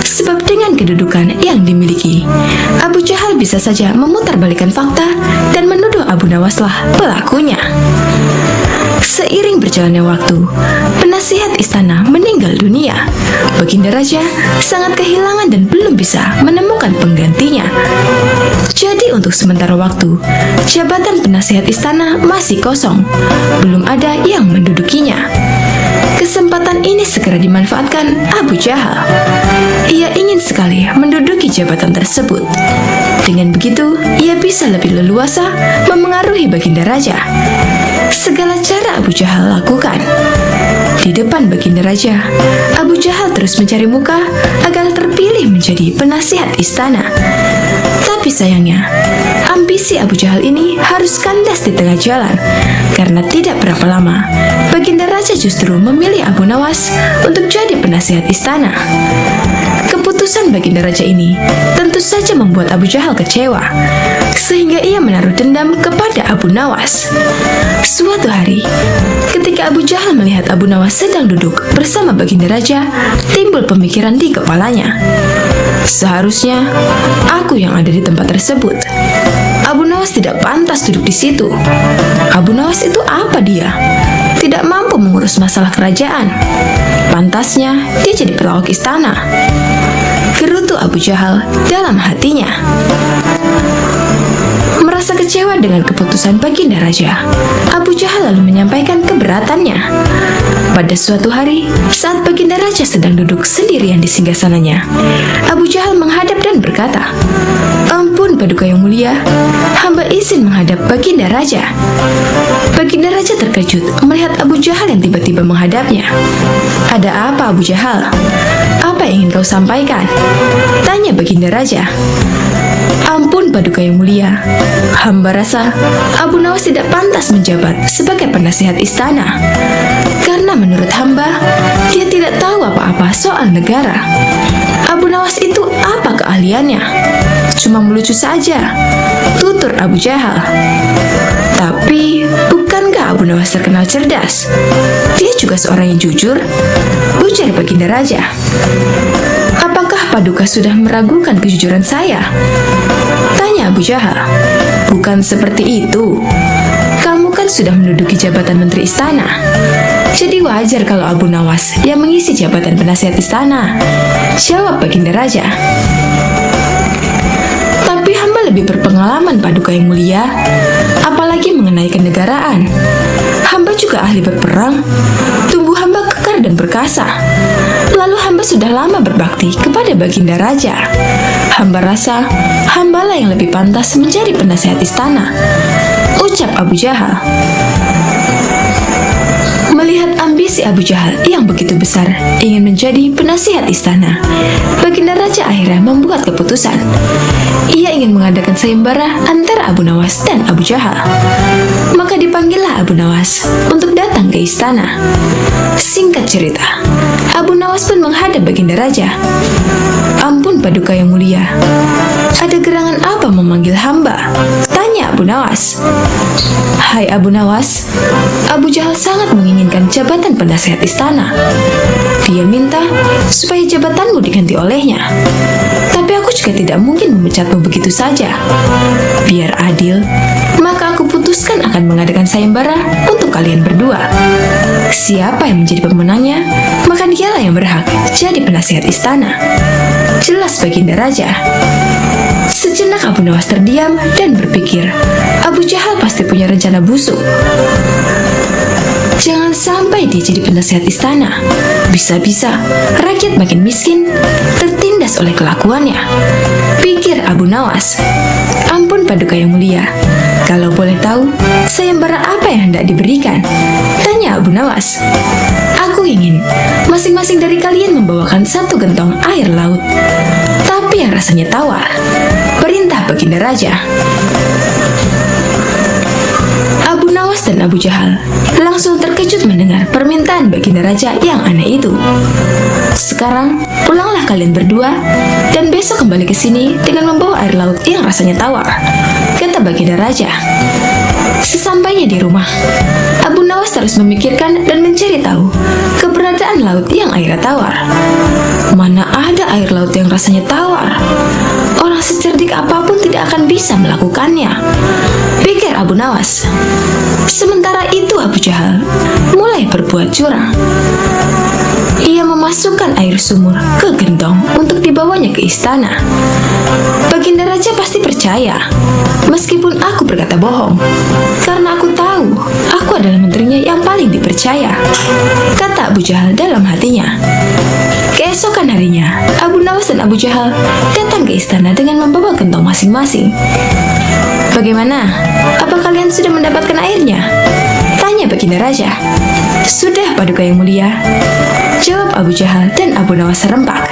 Sebab dengan kedudukan yang dimiliki, Abu Jahal bisa saja memutarbalikkan fakta dan menuduh Abu Nawaslah pelakunya. Seiring berjalannya waktu, penasihat istana meninggal dunia. Baginda Raja sangat kehilangan dan belum bisa menemukan penggantinya. Jadi untuk sementara waktu, jabatan penasihat istana masih kosong. Belum ada yang mendudukinya. Kesempatan ini segera dimanfaatkan Abu Jahal. Ia ingin sekali menduduki jabatan tersebut. Dengan begitu, ia bisa lebih leluasa memengaruhi Baginda Raja. Segala cara Abu Jahal lakukan. Di depan Baginda Raja, Abu Jahal terus mencari muka agar terpilih menjadi penasihat istana. Tapi sayangnya, ambisi Abu Jahal ini harus kandas di tengah jalan, karena tidak berapa lama, Baginda Raja justru memilih Abu Nawas untuk jadi penasihat istana. Keputusan Baginda Raja ini tentu saja membuat Abu Jahal kecewa, sehingga ia menaruh dendam kepada Abu Nawas. Suatu hari, ketika Abu Jahal melihat Abu Nawas sedang duduk bersama Baginda Raja, timbul pemikiran di kepalanya. Seharusnya aku yang ada di tempat tersebut. Abu Nawas tidak pantas duduk di situ. Abu Nawas itu apa dia? Tidak mampu mengurus masalah kerajaan. Pantasnya dia jadi pelawak istana. Gerutu Abu Jahal dalam hatinya. Merasa kecewa dengan keputusan Baginda Raja, Abu Jahal lalu menyampaikan keberatannya. Pada suatu hari, saat Baginda Raja sedang duduk sendirian di singgasananya, Abu Jahal menghadap dan berkata, "Ampun Paduka yang mulia, hamba izin menghadap Baginda Raja." Baginda Raja terkejut melihat Abu Jahal yang tiba-tiba menghadapnya. "Ada apa Abu Jahal? Apa yang ingin kau sampaikan?" tanya Baginda Raja. "Ampun Paduka yang mulia, hamba rasa Abu Nawas tidak pantas menjabat sebagai penasihat istana. Karena menurut hamba, dia tidak tahu apa-apa soal negara. Abu Nawas itu apa keahliannya? Cuma melucu saja," tutur Abu Jahal. "Tapi, bukankah Abu Nawas terkenal cerdas? Dia juga seorang yang jujur," ujar Baginda Raja. "Apakah Paduka sudah meragukan kejujuran saya?" tanya Abu Jahal. "Bukan seperti itu. Kamu kan sudah menduduki jabatan menteri istana. Jadi wajar kalau Abu Nawas yang mengisi jabatan penasihat istana, jawab Baginda Raja. Tapi hamba lebih berpengalaman, Paduka yang mulia, apalagi mengenai kenegaraan. Hamba juga ahli berperang, tubuh hamba kekar dan perkasa. Lalu hamba sudah lama berbakti kepada Baginda Raja. Hamba rasa hambalah yang lebih pantas menjadi penasihat istana, ucap Abu Jahal. Melihat ambisi Abu Jahal yang begitu besar ingin menjadi penasihat istana, Baginda Raja akhirnya membuat keputusan. Ia ingin mengadakan sayembara antara Abu Nawas dan Abu Jahal. Maka dipanggillah Abu Nawas untuk datang ke istana. Singkat cerita, Abu Nawas pun menghadap Baginda Raja. Ampun Paduka yang mulia, ada gerangan apa memanggil hamba? Tanya Abu Nawas. Hai Abu Nawas, Abu Jahal sangat menginginkan jabatan penasihat istana. Dia minta supaya jabatanmu diganti olehnya. Tapi aku juga tidak mungkin memecatmu begitu saja. Biar adil, maka aku putuskan akan mengadakan sayembara untuk kalian berdua. Siapa yang menjadi pemenangnya, maka dialah yang berhak jadi penasihat istana, jelas Baginda Raja. Sejenak Abu Nawas terdiam dan berpikir, Abu Jahal pasti punya rencana busuk. Jangan sampai dia jadi penasihat istana. Bisa-bisa rakyat makin miskin, tertindas oleh kelakuannya, pikir Abu Nawas. Ampun Paduka yang mulia, kalau boleh tahu, sayembara apa yang hendak diberikan? Tanya Abu Nawas. Aku ingin masing-masing dari kalian membawakan 1 gentong air laut, tapi yang rasanya tawar, perintah Baginda Raja. Abu Nawas dan Abu Jahal langsung terkejut mendengar permintaan Baginda Raja yang aneh itu. Sekarang pulanglah kalian berdua dan besok kembali ke sini dengan membawa air laut yang rasanya tawar, kata Baginda Raja. Sesampainya di rumah, Abu Nawas terus memikirkan dan mencari tahu keberadaan laut yang airnya tawar. Mana ada air laut yang rasanya tawar? Orang secerdik apapun tidak akan bisa melakukannya, pikir Abu Nawas. Sementara itu Abu Jahal mulai berbuat curang. Ia memasukkan air sumur ke gentong untuk dibawanya ke istana. Baginda Raja pasti percaya, meskipun aku berkata bohong, karena aku tahu aku adalah menterinya yang paling dipercaya, kata Abu Jahal dalam hatinya. Keesokan harinya, Abu Nawas dan Abu Jahal datang ke istana dengan membawa gentong masing-masing. Bagaimana? Apa kalian sudah mendapatkan airnya? Tanya Baginda Raja. Sudah Paduka yang mulia, jawab Abu Jahal dan Abu Nawas serempak.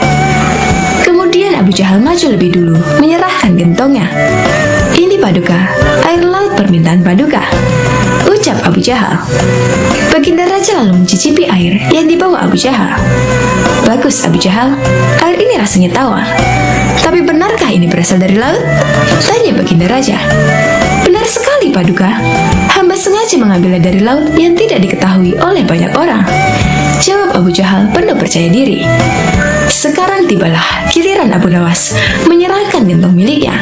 Kemudian Abu Jahal maju lebih dulu menyerahkan gentongnya. Ini Paduka, air laut permintaan Paduka, ucap Abu Jahal. Baginda Raja lalu mencicipi air yang dibawa Abu Jahal. Bagus Abu Jahal, air ini rasanya tawar. Tapi benarkah ini berasal dari laut? Tanya Baginda Raja. Benar sekali Paduka, hamba sengaja mengambilnya dari laut yang tidak diketahui oleh banyak orang, jawab Abu Jahal penuh percaya diri. Sekarang tibalah giliran Abu Nawas menyerahkan gentong miliknya.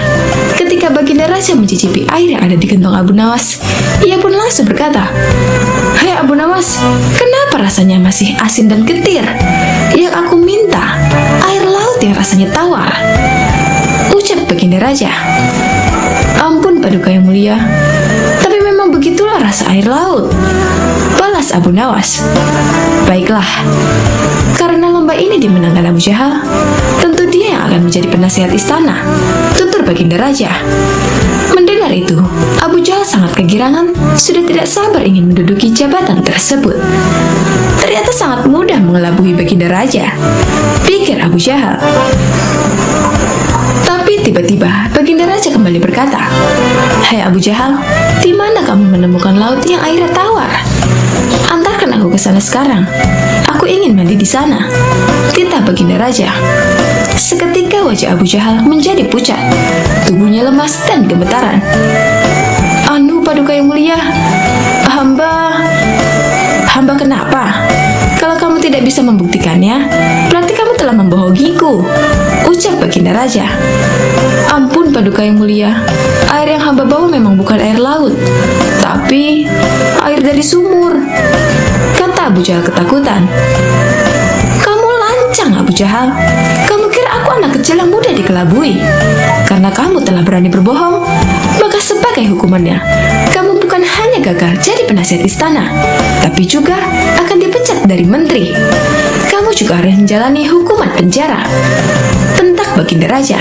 Ketika Baginda Raja mencicipi air yang ada di gentong Abu Nawas, ia pun langsung berkata, Hei Abu Nawas, kenapa rasanya masih asin dan getir? Yang aku minta, air laut yang rasanya tawar, ucap Baginda Raja. Ampun Paduka yang mulia, tapi memang begitulah rasa air laut, balas Abu Nawas. Baiklah, karena lomba ini dimenangkan Abu Jahal, tentu dia yang akan menjadi penasihat istana, tutur Baginda Raja. Mendengar itu, Abu Jahal sangat kegirangan, sudah tidak sabar ingin menduduki jabatan tersebut. Ternyata sangat mudah mengelabui Baginda Raja, pikir Abu Jahal. Tapi tiba-tiba Baginda Raja kembali berkata, Hai Abu Jahal, di mana kamu menemukan laut yang airnya tawar? Antarkan aku ke sana sekarang. Aku ingin mandi di sana, titah Baginda Raja. Seketika wajah Abu Jahal menjadi pucat, tubuhnya lemas dan gemetaran. Anu Paduka yang mulia, hamba kenapa? Kalau kamu tidak bisa membuktikannya, berarti kamu telah membohongiku, ucap Baginda Raja. Ampun Paduka yang mulia, air yang hamba bawa memang bukan air laut, tapi air dari sumur, kata Abu Abu Jahal ketakutan. "Kamu lancang, Abu Jahal. Kamu kira aku anak kecil yang mudah dikelabui? Karena kamu telah berani berbohong, maka sebagai hukumannya, kamu bukan hanya gagal jadi penasihat istana, tapi juga akan dipecat dari menteri. Kamu juga harus menjalani hukuman penjara," bentak Baginda Raja.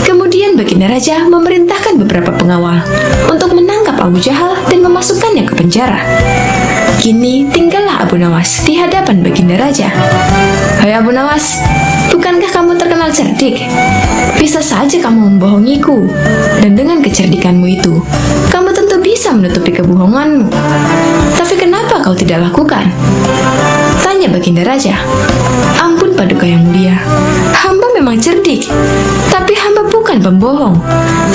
Kemudian Baginda Raja memerintahkan beberapa pengawal untuk menangkap Abu Jahal dan memasukkannya ke penjara. Kini tinggallah Abu Nawas di hadapan Baginda Raja. "Hai Abu Nawas, bukankah kamu terkenal cerdik? Bisa saja kamu membohongiku, dan dengan kecerdikanmu itu, kamu tentu bisa menutupi kebohonganmu. Tapi kenapa kau tidak lakukan?" tanya Baginda Raja. "Ampun Paduka yang mulia, hamba memang cerdik, tapi hamba bukan pembohong.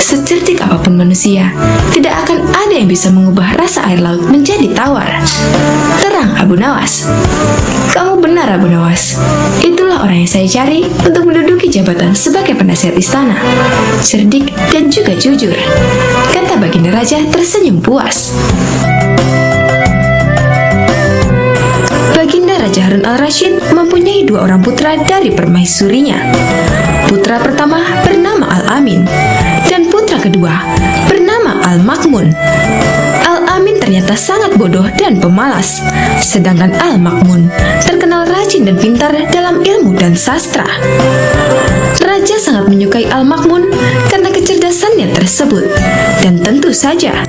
Secerdik apapun manusia, tidak akan ada yang bisa mengubah rasa air laut menjadi tawar," terang Abu Nawas. "Kamu benar Abu Nawas, itulah orang yang saya cari untuk menduduki jabatan sebagai penasihat istana. Cerdik dan juga jujur," kata Baginda Raja tersenyum puas. Baginda Raja Harun al-Rasyid mempunyai 2 orang putra dari permaisurinya. Putra pertama bernama Al-Amin, dan putra kedua bernama Al-Makmun. Al-Amin ternyata sangat bodoh dan pemalas, sedangkan Al-Makmun terkenal rajin dan pintar dalam ilmu dan sastra. Raja sangat menyukai Al-Makmun karena kecerdasannya tersebut, dan tentu saja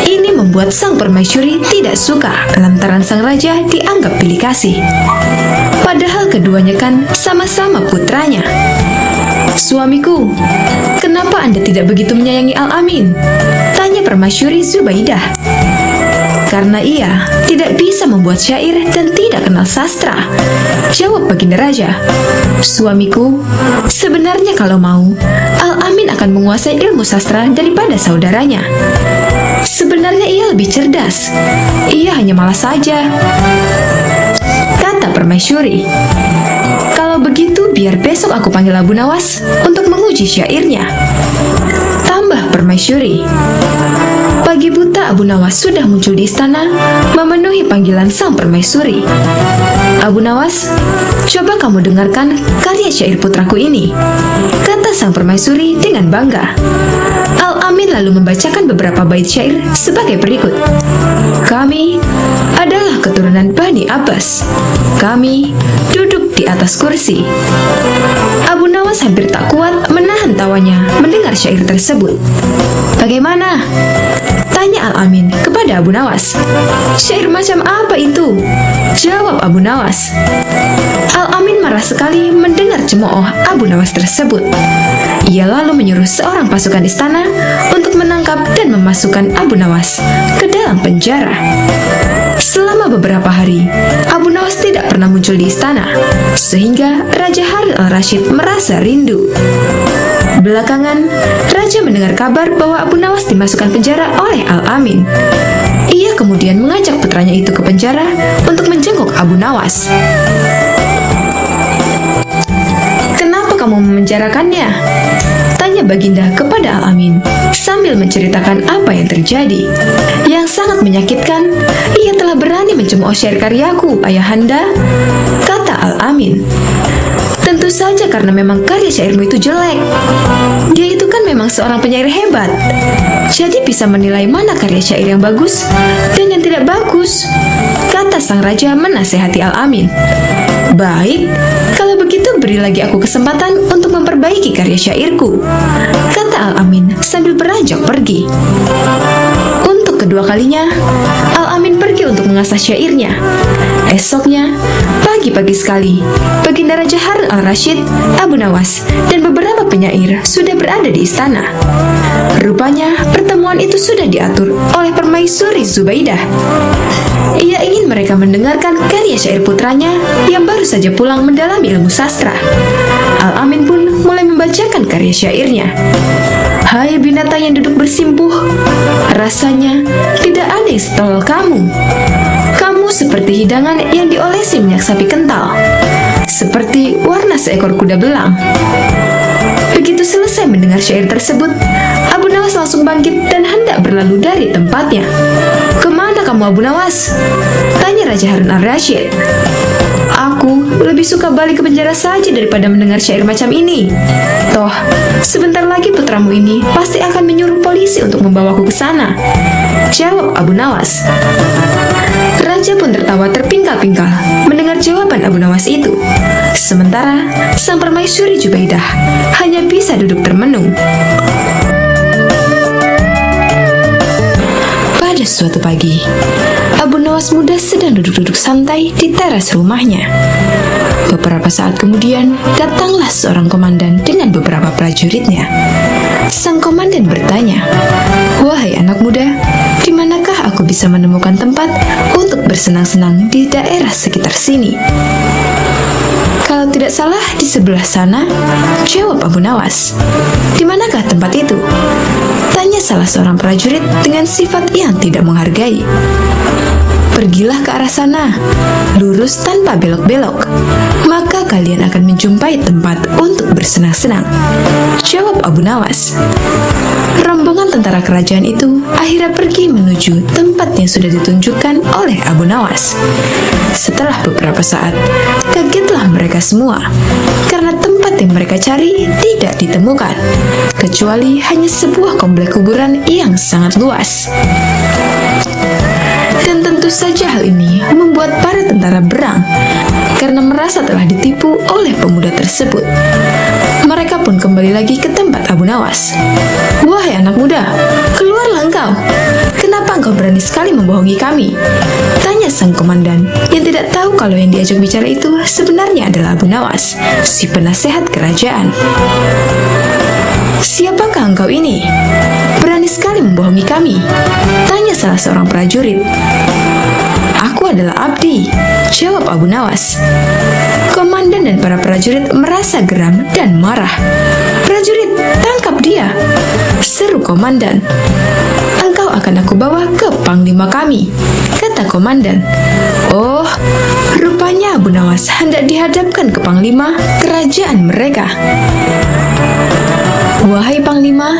ini membuat sang permaisuri tidak suka lantaran sang raja dianggap pilih kasih. Padahal keduanya kan sama-sama putranya. "Suamiku, kenapa Anda tidak begitu menyayangi Al-Amin?" tanya permaisuri Zubaidah. "Karena ia tidak bisa membuat syair dan tidak kenal sastra," jawab Baginda Raja. "Suamiku, sebenarnya kalau mau, Al-Amin akan menguasai ilmu sastra daripada saudaranya. Sebenarnya ia lebih cerdas, ia hanya malas saja," kata permaisuri. "Kalau begitu biar besok aku panggil Abu Nawas untuk menguji syairnya," tambah permaisuri. Pagi buta Abu Nawas sudah muncul di istana, memenuhi panggilan sang permaisuri. "Abu Nawas, coba kamu dengarkan karya syair putraku ini," kata sang permaisuri dengan bangga. Al-Amin lalu membacakan beberapa bait syair sebagai berikut. "Kami adalah keturunan Bani Abbas. Kami duduk di atas kursi." Abu Nawas hampir tak kuat menahan tawanya mendengar syair tersebut. "Bagaimana?" tanya Al-Amin kepada Abu Nawas. "Syair macam apa itu?" jawab Abu Nawas. Al-Amin marah sekali mendengar cemooh Abu Nawas tersebut. Ia lalu menyuruh seorang pasukan istana untuk menangkap dan memasukkan Abu Nawas ke dalam penjara. Selama beberapa hari, Abu Nawas tidak pernah muncul di istana, sehingga Raja Harun al-Rasyid merasa rindu. Belakangan, Raja mendengar kabar bahwa Abu Nawas dimasukkan penjara oleh Al-Amin. Ia kemudian mengajak putranya itu ke penjara untuk menjenguk Abu Nawas. "Kenapa kamu memenjarakannya?" tanya Baginda kepada Al-Amin sambil menceritakan apa yang terjadi. "Yang sangat menyakitkan, ia telah berani mencemooh syair karyaku, Ayahanda," kata Al-Amin. "Tentu saja karena memang karya syairmu itu jelek. Dia itu kan memang seorang penyair hebat, jadi bisa menilai mana karya syair yang bagus dan yang tidak bagus," kata sang raja menasehati Al-Amin. "Baik, kalau begitu beri lagi aku kesempatan untuk memperbaiki karya syairku," kata Al-Amin sambil beranjak pergi. Untuk kedua kalinya, Al-Amin pergi untuk mengasah syairnya. Esoknya, pagi-pagi sekali, Baginda Raja Harun al-Rasyid, Abu Nawas, dan beberapa penyair sudah berada di istana. Rupanya, pertemuan itu sudah diatur oleh permaisuri Zubaidah. Ia ingin mereka mendengarkan karya syair putranya yang baru saja pulang mendalami ilmu sastra. Al-Amin pun mulai membacakan karya syairnya. "Hai binatang yang duduk bersimpuh, rasanya tidak ada yang setolol kamu. Kamu seperti hidangan yang diolesi minyak sapi kental, seperti warna seekor kuda belang." Begitu selesai mendengar syair tersebut, Abu Nawas langsung bangkit dan hendak berlalu dari tempatnya. "Kemana kamu Abu Nawas?" tanya Raja Raja Harun al-Rasyid. Aku lebih suka balik ke penjara saja daripada mendengar syair macam ini. Toh, sebentar lagi putramu ini pasti akan menyuruh polisi untuk membawaku ke sana, jawab Abu Nawas. Raja pun tertawa terpingkal-pingkal mendengar jawaban Abu Nawas itu. Sementara sang permaisuri Jubaidah hanya bisa duduk termenung. Pada suatu pagi, Abu Nawas muda sedang duduk-duduk santai di teras rumahnya. Beberapa saat kemudian, datanglah seorang komandan dengan beberapa prajuritnya. Sang komandan bertanya, "Wahai anak muda, di manakah aku bisa menemukan tempat untuk bersenang-senang di daerah sekitar sini?" "Kalau tidak salah di sebelah sana," jawab Abu Nawas. "Di manakah tempat itu?" tanya salah seorang prajurit dengan sifat yang tidak menghargai. "Pergilah ke arah sana, lurus tanpa belok-belok, maka kalian akan menjumpai tempat untuk bersenang-senang," jawab Abu Nawas. Rombongan tentara kerajaan itu akhirnya pergi menuju tempat yang sudah ditunjukkan oleh Abu Nawas. Setelah beberapa saat, kagetlah mereka semua karena tempat yang mereka cari tidak ditemukan, kecuali hanya sebuah komplek kuburan yang sangat luas. Dan tentu saja hal ini membuat para tentara berang karena merasa telah ditipu oleh pemuda tersebut. Mereka pun kembali lagi ke tempat Abu Nawas. "Wahai anak muda, keluarlah engkau. Kenapa engkau berani sekali membohongi kami?" tanya sang komandan yang tidak tahu kalau yang diajak bicara itu sebenarnya adalah Abu Nawas, si penasehat kerajaan. "Siapakah engkau ini? Berani sekali membohongi kami," tanya salah seorang prajurit. "Aku adalah Abdi," jawab Abu Nawas. Komandan dan para prajurit merasa geram dan marah. "Prajurit, tangkap dia!" seru komandan. "Engkau akan aku bawa ke panglima kami," kata komandan. Oh, rupanya Abu Nawas hendak dihadapkan ke panglima kerajaan mereka. "Wahai panglima,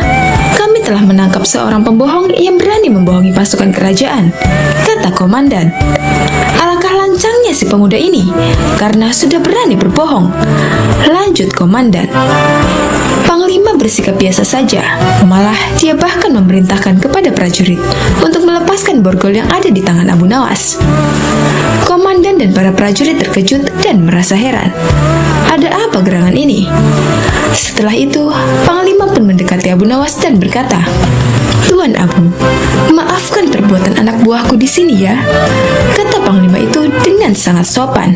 kami telah menangkap seorang pembohong yang berani membohongi pasukan kerajaan," kata komandan. "Alangkah lancangnya si pemuda ini karena sudah berani berbohong," lanjut komandan. Panglima bersikap biasa saja, malah dia bahkan memerintahkan kepada prajurit untuk melepaskan borgol yang ada di tangan Abu Nawas. Komandan dan para prajurit terkejut dan merasa heran. Ada apa gerangan ini? Setelah itu, Panglima pun mendekati Abu Nawas dan berkata, "Tuan Abu, maafkan perbuatan anak buahku di sini ya," kata Panglima itu dengan sangat sopan.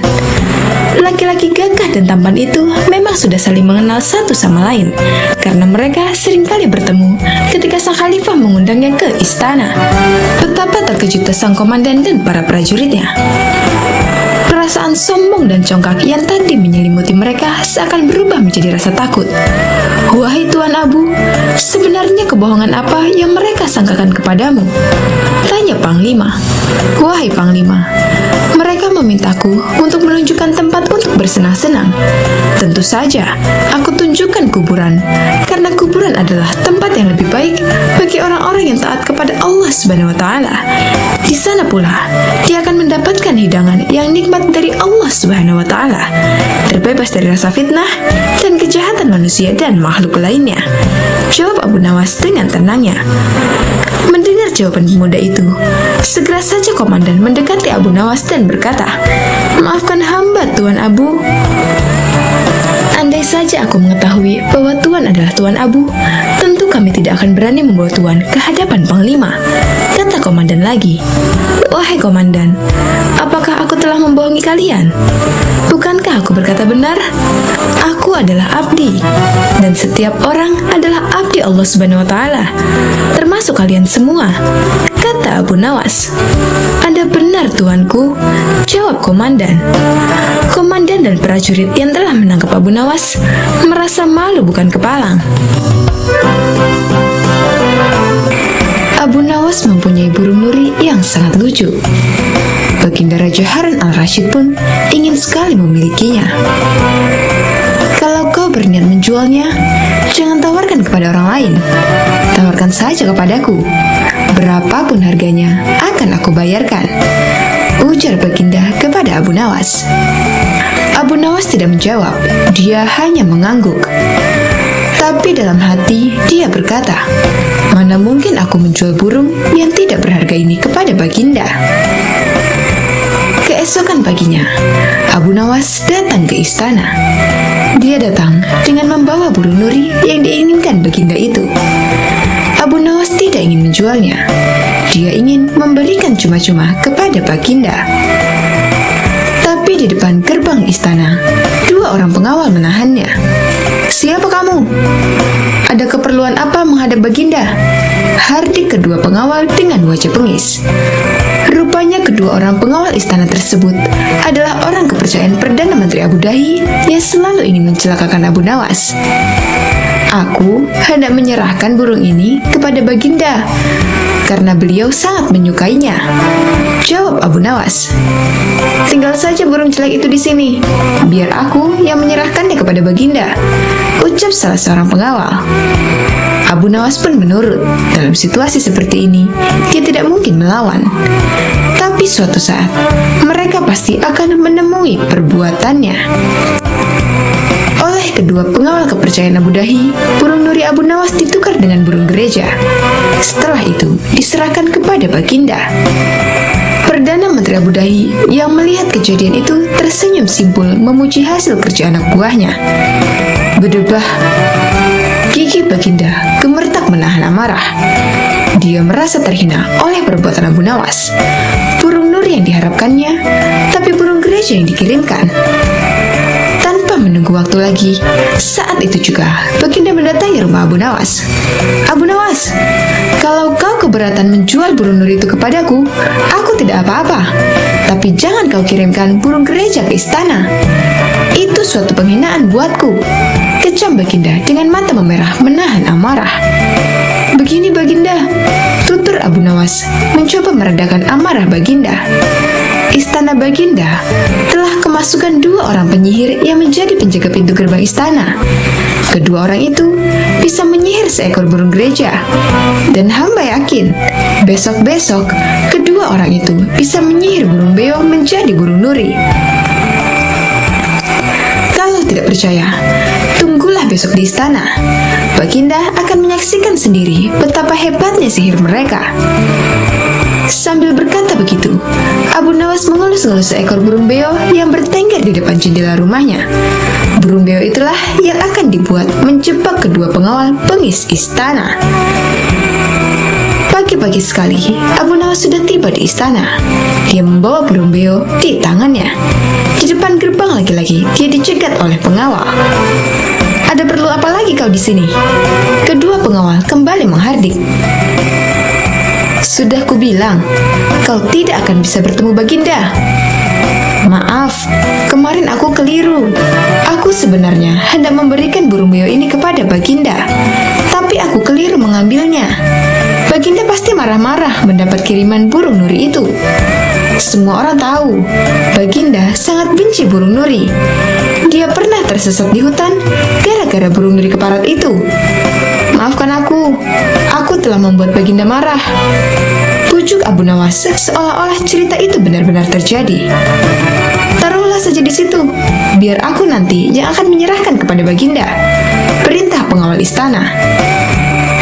Laki-laki gagah dan tampan itu memang sudah saling mengenal satu sama lain, karena mereka seringkali bertemu ketika sang khalifah mengundangnya ke istana. Betapa terkejutnya sang komandan dan para prajuritnya. Perasaan sombong dan congkak yang tadi menyelimuti mereka seakan berubah menjadi rasa takut. "Wahai Tuan Abu, sebenarnya kebohongan apa yang mereka sangkakan kepadamu?" tanya Panglima. "Wahai Panglima, mereka memintaku untuk menunjukkan tempat untuk bersenang-senang. Tentu saja, aku tunjukkan kuburan, karena kuburan adalah tempat yang lebih baik bagi orang-orang yang taat kepada Allah Subhanahu wa Ta'ala. Di sana pula, dia akan mendapatkan hidangan yang nikmat dari Allah Subhanahu wa Ta'ala, terbebas dari rasa fitnah dan kejahatan manusia dan makhluk lainnya," jawab Abu Nawas dengan tenangnya. Mendengar jawaban pemuda itu, segera saja komandan mendekati Abu Nawas dan berkata, "Maafkan hamba, Tuan Abu. Andai saja aku mengetahui bahwa Tuan adalah Tuan Abu, tentu kami tidak akan berani membawa Tuan ke hadapan Panglima," kata komandan lagi. "Wahai komandan, apakah aku telah membohongi kalian? Bukankah aku berkata benar? Aku adalah abdi, dan setiap orang adalah abdi Allah Subhanahu wa Ta'ala, termasuk kalian semua," kata Abu Nawas. "Anda benar, tuanku," jawab komandan. Komandan dan prajurit yang telah menangkap Abu Nawas merasa malu bukan kepalang. Abu Nawas mempunyai burung nuri yang sangat lucu. Baginda Raja Harun al-Rasyid pun ingin sekali memilikinya. "Kalau kau berniat menjualnya, jangan tawarkan kepada orang lain. Tawarkan saja kepadaku. Berapapun harganya, akan aku bayarkan," ujar Baginda kepada Abu Nawas. Abu Nawas tidak menjawab, dia hanya mengangguk. Tapi dalam hati dia berkata, mana mungkin aku menjual burung yang tidak berharga ini kepada Baginda. Keesokan paginya, Abu Nawas datang ke istana. Dia datang dengan membawa burung nuri yang diinginkan Baginda itu. Abu Nawas tidak ingin menjualnya. Dia ingin memberikan cuma-cuma kepada Baginda. Tapi di depan gerbang istana, dua orang pengawal menahannya. "Siapa kamu? Ada keperluan apa menghadap Baginda?" hardik kedua pengawal dengan wajah bengis. Rupanya kedua orang pengawal istana tersebut adalah orang kepercayaan Perdana Menteri Abu Dahi yang selalu ingin mencelakakan Abu Nawas. "Aku hendak menyerahkan burung ini kepada Baginda karena beliau sangat menyukainya," jawab Abu Nawas. "Tinggal saja burung jelek itu di sini. Biar aku yang menyerahkannya kepada Baginda," ucap salah seorang pengawal. Abu Nawas pun menurut. Dalam situasi seperti ini, dia tidak mungkin melawan. Tapi suatu saat, mereka pasti akan menemui perbuatannya. Oleh kedua pengawal kepercayaan Abu Dahi, burung nuri Abu Nawas ditukar dengan burung gereja. Setelah itu, diserahkan kepada Baginda. Perdana Menteri Abu Dahi yang melihat kejadian itu tersenyum simpul memuji hasil kerja anak buahnya. Berdebah, gigi Baginda gemertak menahan amarah. Dia merasa terhina oleh perbuatan Abu Nawas. Burung nuri yang diharapkannya, tapi burung gereja yang dikirimkan. Tanpa menunggu waktu lagi, saat itu juga Baginda mendatangi rumah Abu Nawas. "Abu Nawas, kalau kau keberatan menjual burung nuri itu kepadaku, aku tidak apa-apa. Tapi jangan kau kirimkan burung gereja ke istana. Itu suatu penghinaan buatku," kecam Baginda dengan mata memerah menahan amarah. "Begini Baginda," tutur Abu Nawas mencoba meredakan amarah Baginda. Istana Baginda telah kemasukan dua orang penyihir yang menjadi penjaga pintu gerbang istana. Kedua orang itu bisa menyihir seekor burung gereja. Dan hamba yakin, besok-besok kedua orang itu bisa menyihir burung beo menjadi burung nuri. Kalau tidak percaya, tunggulah besok di istana. Baginda akan menyaksikan sendiri betapa hebatnya sihir mereka. Sambil berkata begitu, Abu Nawas mengelus-ngelus seekor burung beo yang bertengger di depan jendela rumahnya. Burung beo itulah yang akan dibuat menjebak kedua pengawal bengis istana. Pagi-pagi sekali, Abu Nawas sudah tiba di istana. Dia membawa burung beo di tangannya. Di depan gerbang lagi-lagi, dia dicegat oleh pengawal. "Ada perlu apa lagi kau di sini?" Kedua pengawal kembali menghardik. "Sudah kubilang, kau tidak akan bisa bertemu Baginda." "Maaf, kemarin aku keliru. Aku sebenarnya hendak memberikan burung beo ini kepada Baginda, tapi aku keliru mengambilnya. Baginda pasti marah-marah mendapat kiriman burung nuri itu. Semua orang tahu, Baginda sangat benci burung nuri. Dia pernah tersesat di hutan gara-gara burung nuri keparat itu. Maafkan aku telah membuat Baginda marah," pujuk Abu Nawas seolah-olah cerita itu benar-benar terjadi. "Taruhlah saja di situ, biar aku nanti yang akan menyerahkan kepada Baginda," perintah pengawal istana.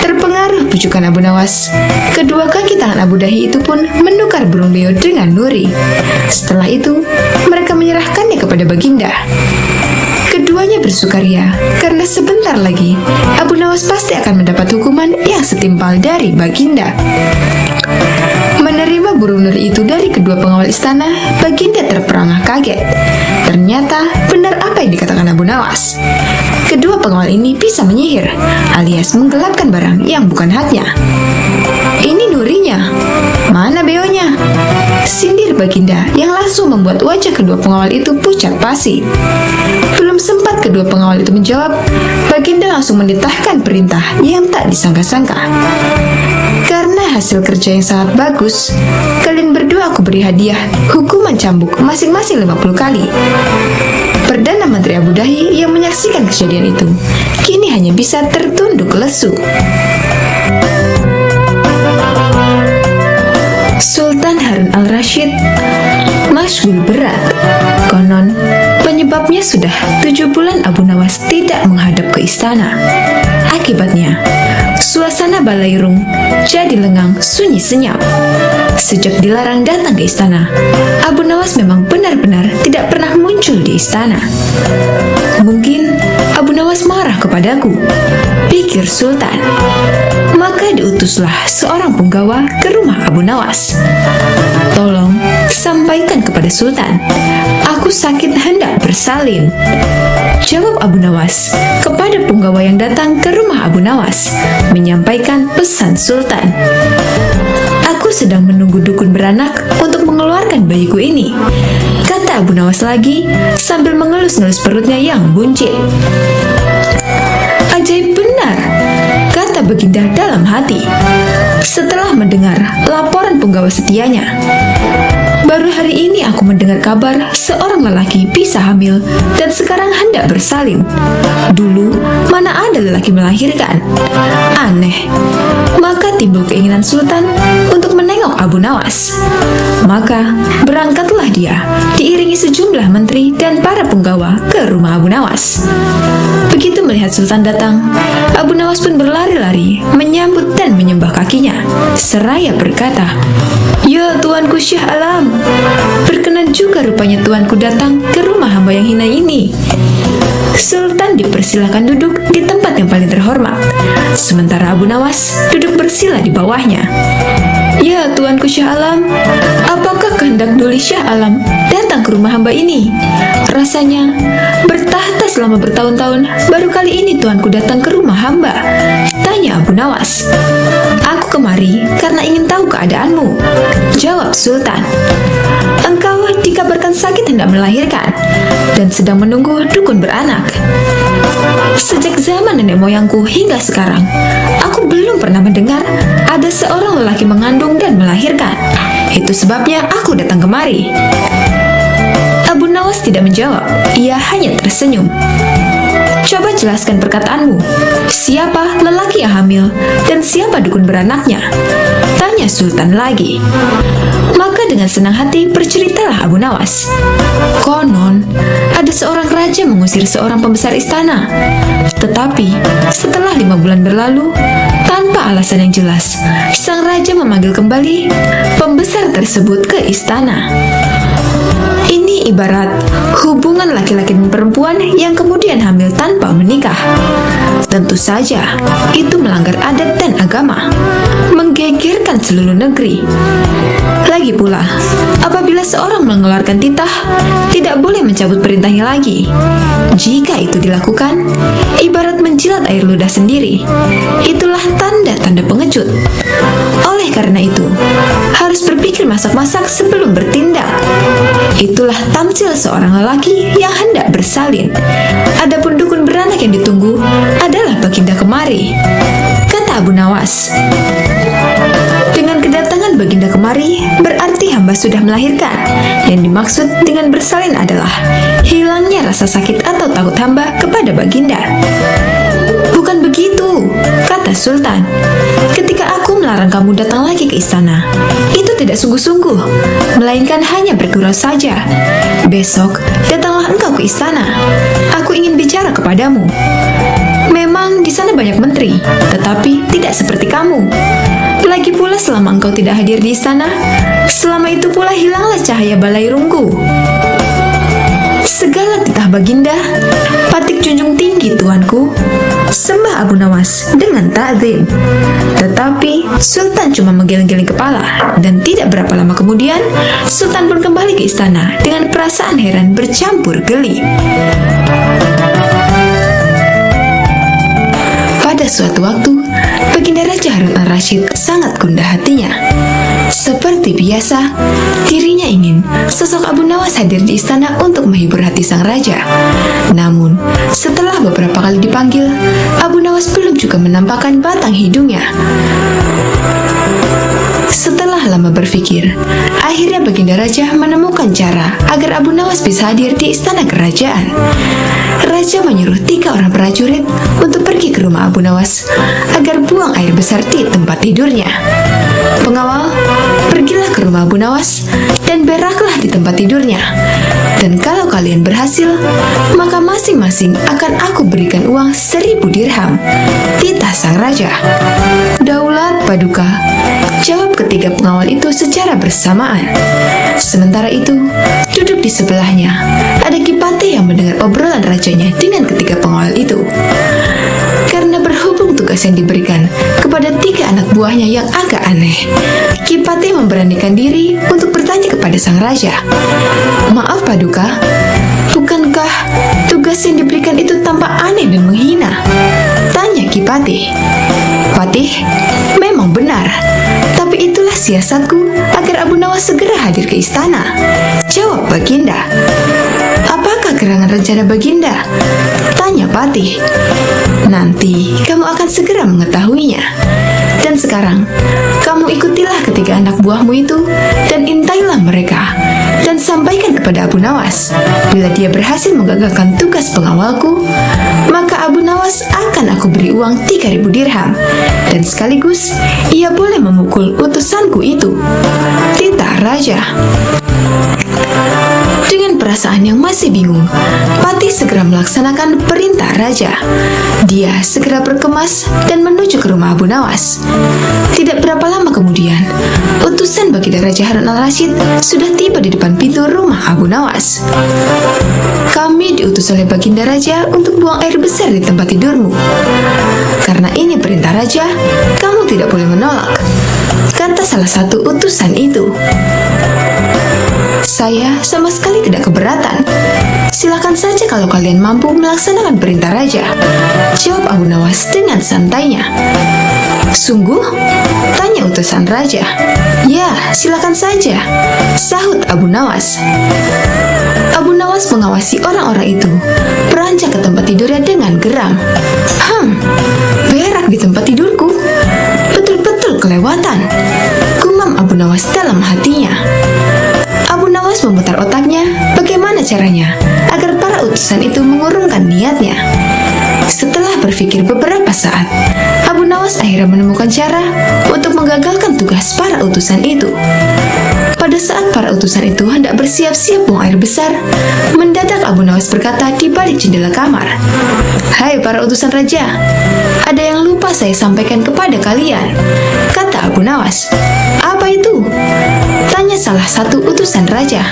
Terpengaruh pujukan Abu Nawas, kedua kaki tangan Abu Dahi itu pun menukar burung beo dengan nuri. Setelah itu, mereka menyerahkannya kepada Baginda. Keduanya bersukaria karena sebentar lagi Abu Nawas pasti akan mendapat hukuman yang setimpal dari Baginda. Menerima burung nuri itu dari kedua pengawal istana, Baginda terperangah kaget. Ternyata benar apa yang dikatakan Abu Nawas. Kedua pengawal ini bisa menyihir, alias menggelapkan barang yang bukan haknya. "Ini nurinya, mana beonya?" sindir Baginda yang langsung membuat wajah kedua pengawal itu pucat pasi. Belum sempat kedua pengawal itu menjawab, Baginda langsung menitahkan perintah yang tak disangka-sangka. "Karena hasil kerja yang sangat bagus, kalian berdua aku beri hadiah hukuman cambuk masing-masing 50 kali. Perdana Menteri Abu Dahi yang menyaksikan kejadian itu kini hanya bisa tertunduk lesu. Sultan Harun al-Rashid masyghul berat. Konon, penyebabnya sudah 7 bulan Abu Nawas tidak menghadap ke istana. Akibatnya, suasana Balairung jadi lengang sunyi senyap. Sejak dilarang datang ke istana, Abu Nawas memang benar-benar tidak pernah muncul di istana. Mungkin Abu Nawas marah kepadaku, pikir Sultan. Maka diutuslah seorang punggawa ke rumah Abu Nawas. Tolong sampaikan kepada Sultan, aku sakit hendak bersalin. Jawab Abu Nawas kepada punggawa yang datang ke rumah Abu Nawas, menyampaikan pesan Sultan. Aku sedang menunggu dukun beranak untuk mengeluarkan bayiku ini, kata Abu Nawas lagi sambil mengelus-ngelus perutnya yang buncit. Ajaib benar, kata Baginda dalam hati setelah mendengar laporan punggawa setianya. Baru hari ini aku mendengar kabar seorang lelaki bisa hamil dan sekarang hendak bersalin. Dulu mana ada lelaki melahirkan? Aneh. Maka timbul keinginan Sultan untuk menengok Abu Nawas. Maka berangkatlah dia diiringi sejumlah menteri dan para punggawa ke rumah Abu Nawas. Begitu melihat Sultan datang, Abu Nawas pun berlari-lari menyambut dan menyembah kakinya, seraya berkata, "Ya Tuanku Syah Alam, berkenan juga rupanya Tuanku datang ke rumah hamba yang hina ini." Sultan dipersilakan duduk di tempat yang paling terhormat, sementara Abu Nawas duduk bersila di bawahnya. "Ya Tuanku Syah Alam, apakah kehendak Duli Syah Alam datang ke rumah hamba ini? Rasanya bertahta selama bertahun-tahun, baru kali ini Tuanku datang ke rumah hamba," tanya Abu Nawas. "Aku kemari karena ingin tahu keadaanmu," jawab Sultan. "Engkau dikabarkan sakit hendak melahirkan dan sedang menunggu dukun beranak. Sejak zaman nenek moyangku hingga sekarang, aku belum pernah mendengar ada seorang lelaki mengandung dan melahirkan. Itu sebabnya aku datang kemari." Abu Nawas tidak menjawab, ia hanya tersenyum. "Coba jelaskan perkataanmu. Siapa lelaki yang hamil dan siapa dukun beranaknya?" tanya Sultan lagi. Maka dengan senang hati berceritalah Abu Nawas. Konon, ada seorang raja mengusir seorang pembesar istana. Tetapi, setelah 5 bulan berlalu, tanpa alasan yang jelas, sang raja memanggil kembali pembesar tersebut ke istana. Ini ibarat hubungan laki-laki dan perempuan yang kemudian hamil tanpa menikah. Tentu saja, itu melanggar adat dan agama, menggegerkan seluruh negeri. Lagi pula, apabila seorang mengeluarkan titah, tidak boleh mencabut perintahnya lagi. Jika itu dilakukan, ibarat menjilat air ludah sendiri. Itulah tanda-tanda pengecut. Oleh karena itu, harus berpikir masak-masak sebelum bertindak. Itulah tamsil seorang lelaki yang hendak bersalin. Adapun dukun beranak yang ditunggu adalah Baginda kemari, kata Abu Nawas. Dengan kedatangan Baginda kemari, berarti hamba sudah melahirkan. Yang dimaksud dengan bersalin adalah hilangnya rasa sakit atau takut hamba kepada Baginda. Bukan begitu, kata Sultan. Ketika aku melarang kamu datang lagi ke istana, itu tidak sungguh-sungguh, melainkan hanya bergurau saja. Besok, datanglah engkau ke istana. Aku ingin bicara kepadamu. Memang di sana banyak menteri, tetapi tidak seperti kamu. Lagi pula selama engkau tidak hadir di istana, selama itu pula hilanglah cahaya Balairungku. Segala titah Baginda, patik junjung tinggi tuanku, sembah Abu Nawas dengan ta'zim. Tetapi Sultan cuma menggeleng-geleng kepala, dan tidak berapa lama kemudian Sultan pun kembali ke istana dengan perasaan heran bercampur geli. Pada suatu waktu, Baginda Raja Harun al-Rashid sangat gundah hatinya. Seperti biasa, dirinya ingin sosok Abu Nawas hadir di istana untuk menghibur hati sang raja. Namun, setelah beberapa kali dipanggil, Abu Nawas belum juga menampakkan batang hidungnya. Setelah lama berpikir, akhirnya Baginda Raja menemukan cara agar Abu Nawas bisa hadir di istana kerajaan. Raja menyuruh 3 orang prajurit untuk pergi ke rumah Abu Nawas agar buang air besar di tempat tidurnya. Pengawal, pergilah ke rumah Abu Nawas dan beraklah di tempat tidurnya. Dan kalau kalian berhasil, maka masing-masing akan aku berikan uang 1000 dirham. Titah sang raja. Daulat Paduka, jawab ketiga pengawal itu secara bersamaan. Sementara itu, duduk di sebelahnya, ada Kipati yang mendengar obrolan rajanya dengan ketiga pengawal itu. Karena berhubung tugas yang diberikan kepada 3 anak buahnya yang agak aneh, Kipati memberanikan diri untuk bertanya kepada sang raja. Maaf Paduka, bukankah tugas yang diberikan itu tampak aneh dan menghina? Tanya Kipati. Patih, memang benar, tapi itulah siasatku agar Abu Nawas segera hadir ke istana. Jawab Baginda. Apakah gerangan rencana Baginda? Tanya Patih. Nanti kamu akan segera mengetahuinya. Dan sekarang, kamu ikutilah ketiga anak buahmu itu dan intailah mereka. Dan sampaikan kepada Abu Nawas, bila dia berhasil menggagalkan tugas pengawalku, maka Abu Nawas akan aku beri uang 3000 dirham. Dan sekaligus, ia boleh memukul utusanku itu. Titah raja. Dengan perasaan yang masih bingung, Patih segera melaksanakan perintah raja. Dia segera berkemas dan menuju ke rumah Abu Nawas. Tidak berapa lama kemudian, utusan Baginda Raja Harun al-Rashid sudah tiba di depan pintu rumah Abu Nawas. Kami diutus oleh Baginda Raja untuk buang air besar di tempat tidurmu. Karena ini perintah raja, kamu tidak boleh menolak, kata salah satu utusan itu. Saya sama sekali tidak keberatan. Silakan saja kalau kalian mampu melaksanakan perintah raja, jawab Abu Nawas dengan santainya. Sungguh? Tanya utusan raja. Ya, silakan saja, sahut Abu Nawas. Abu Nawas mengawasi orang-orang itu beranjak ke tempat tidurnya dengan geram. Berak di tempat tidurku? Betul-betul kelewatan, gumam Abu Nawas dalam hatinya. Abu Nawas memutar otaknya bagaimana caranya agar para utusan itu mengurungkan niatnya. Setelah berpikir beberapa saat, Abu Nawas akhirnya menemukan cara untuk menggagalkan tugas para utusan itu. Pada saat para utusan itu hendak bersiap-siap buang air besar, mendadak Abu Nawas berkata di balik jendela kamar, "Hai para utusan raja, ada yang lupa saya sampaikan kepada kalian," kata Abu Nawas. "Apa itu?" tanya salah satu utusan raja.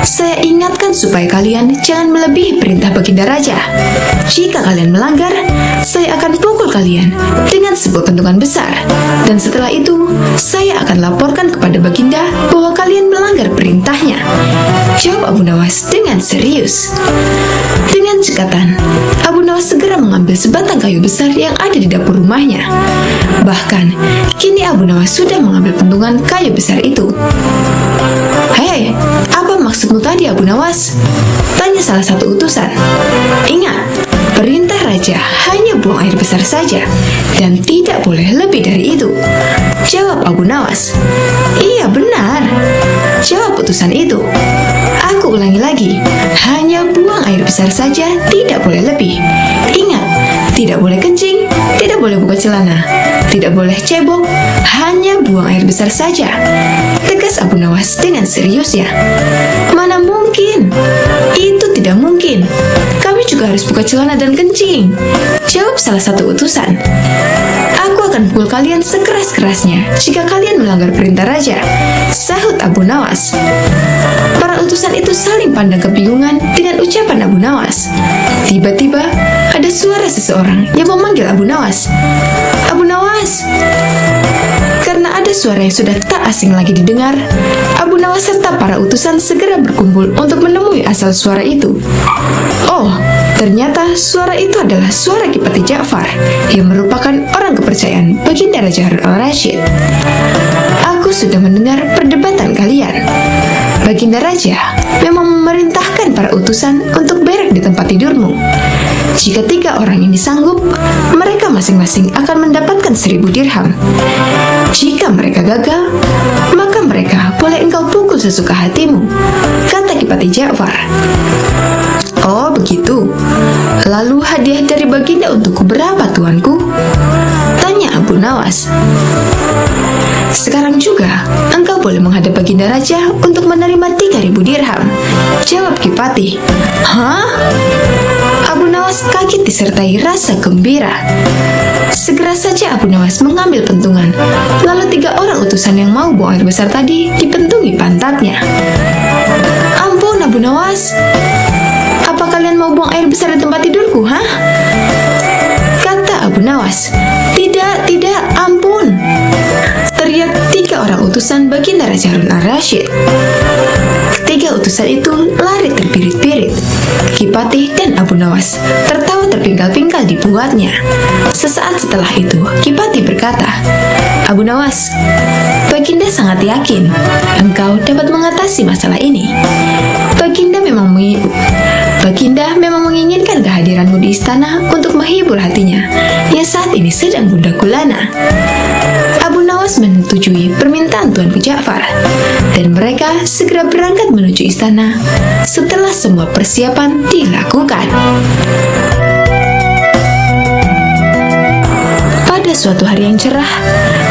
"Saya ingatkan supaya kalian jangan melebihi perintah Baginda Raja. Jika kalian melanggar, saya akan pukul kalian dengan sebuah bentukan besar. Dan setelah itu, saya akan laporkan kepada Baginda bahwa kalian melanggar perintahnya," jawab Abu Nawas dengan serius. Dengan cekatan, Abu Nawas segera mengambil sebatang kayu besar yang ada di dapur rumahnya. Bahkan, kini Abu Nawas sudah mengambil pentungan kayu besar itu. "Hei, apa maksudmu tadi Abu Nawas?" tanya salah satu utusan. "Ingat, perintah raja hanya buang air besar saja dan tidak boleh lebih dari itu," jawab Abu Nawas. "Iya benar," jawab utusan itu. "Aku ulangi lagi, hanya buang air besar saja, tidak boleh lebih. Ingat, tidak boleh kencing, tidak boleh buka celana, tidak boleh cebok, hanya buang air besar saja," tegas Abu Nawas dengan seriusnya. "Mana mungkin? Itu tidak mungkin. Kami juga harus buka celana dan kencing," jawab salah satu utusan. "Aku akan pukul kalian sekeras-kerasnya jika kalian melanggar perintah raja," sahut Abu Nawas. Para utusan itu saling pandang kebingungan dengan ucapan Abu Nawas. Tiba-tiba, ada suara seseorang yang memanggil Abu Nawas. "Abu Nawas!" Karena ada suara yang sudah tak asing lagi didengar, Abu Nawas serta para utusan segera berkumpul untuk menemui asal suara itu. Oh, ternyata suara itu adalah suara Kipati Ja'far yang merupakan orang kepercayaan Baginda Raja Harun al-Rashid. "Aku sudah mendengar perdebatan kalian. Baginda Raja memang memerintahkan para utusan untuk berak di tempat tidurmu. Jika 3 orang ini sanggup, mereka masing-masing akan mendapatkan 1000 dirham. Jika mereka gagal, maka mereka boleh engkau pukul sesuka hatimu," kata Kipati Ja'far. "Oh begitu. Lalu hadiah dari Baginda untukku berapa tuanku?" tanya Abu Nawas. Sekarang juga, engkau boleh menghadap Baginda Raja untuk menerima 3.000 dirham. Jawab Kipati. Hah? Abu Nawas kaget disertai rasa gembira. Segera saja Abu Nawas mengambil pentungan. Lalu 3 orang utusan yang mau buang air besar tadi dipentungi pantatnya. Ampun Abu Nawas, apa kalian mau buang air besar di tempat tidurku, hah? Kata Abu Nawas. Tidak, ampun. Teriak 3 orang utusan Baginda Raja Harun al-Rasyid. Ketiga utusan itu lari terpirit-pirit. Kipati dan Abu Nawas tertawa terpingkal-pingkal di buatnya. Sesaat setelah itu, Kipati berkata, Abu Nawas, Baginda sangat yakin engkau dapat mengatasi masalah ini. Baginda memang menginginkan kehadiranmu di istana untuk menghibur hatinya yang saat ini sedang gundah gulana. Abu Nawas menyetujui permintaan Tuanku Ja'far, dan mereka segera berangkat menuju istana setelah semua persiapan dilakukan. Pada suatu hari yang cerah,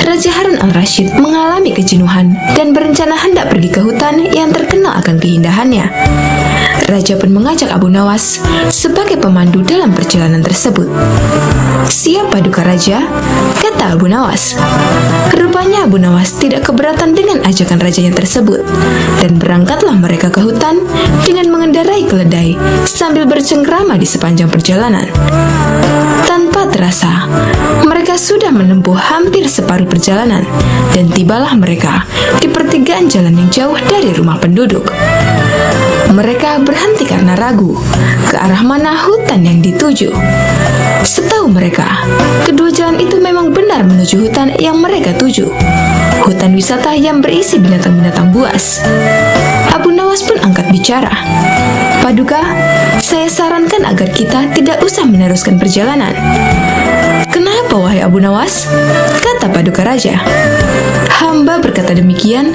Raja Harun al-Rasyid mengalami kejenuhan dan berencana hendak pergi ke hutan yang terkenal akan keindahannya. Raja pun mengajak Abu Nawas sebagai pemandu dalam perjalanan tersebut. Siap Paduka Raja? Kata Abu Nawas. Rupanya Abu Nawas tidak keberatan dengan ajakan rajanya tersebut, dan berangkatlah mereka ke hutan dengan mengendarai keledai sambil bercengkrama di sepanjang perjalanan. Tanpa terasa, mereka sudah menempuh hampir separuh perjalanan, dan tibalah mereka di pertigaan jalan yang jauh dari rumah penduduk. Mereka berhenti karena ragu ke arah mana hutan yang dituju. Setahu mereka, kedua jalan itu memang benar menuju hutan yang mereka tuju. Hutan wisata yang berisi binatang-binatang buas. Abu Nawas pun angkat bicara. Paduka, saya sarankan agar kita tidak usah meneruskan perjalanan. Kenapa wahai Abu Nawas? Kata Paduka Raja. Hamba berkata demikian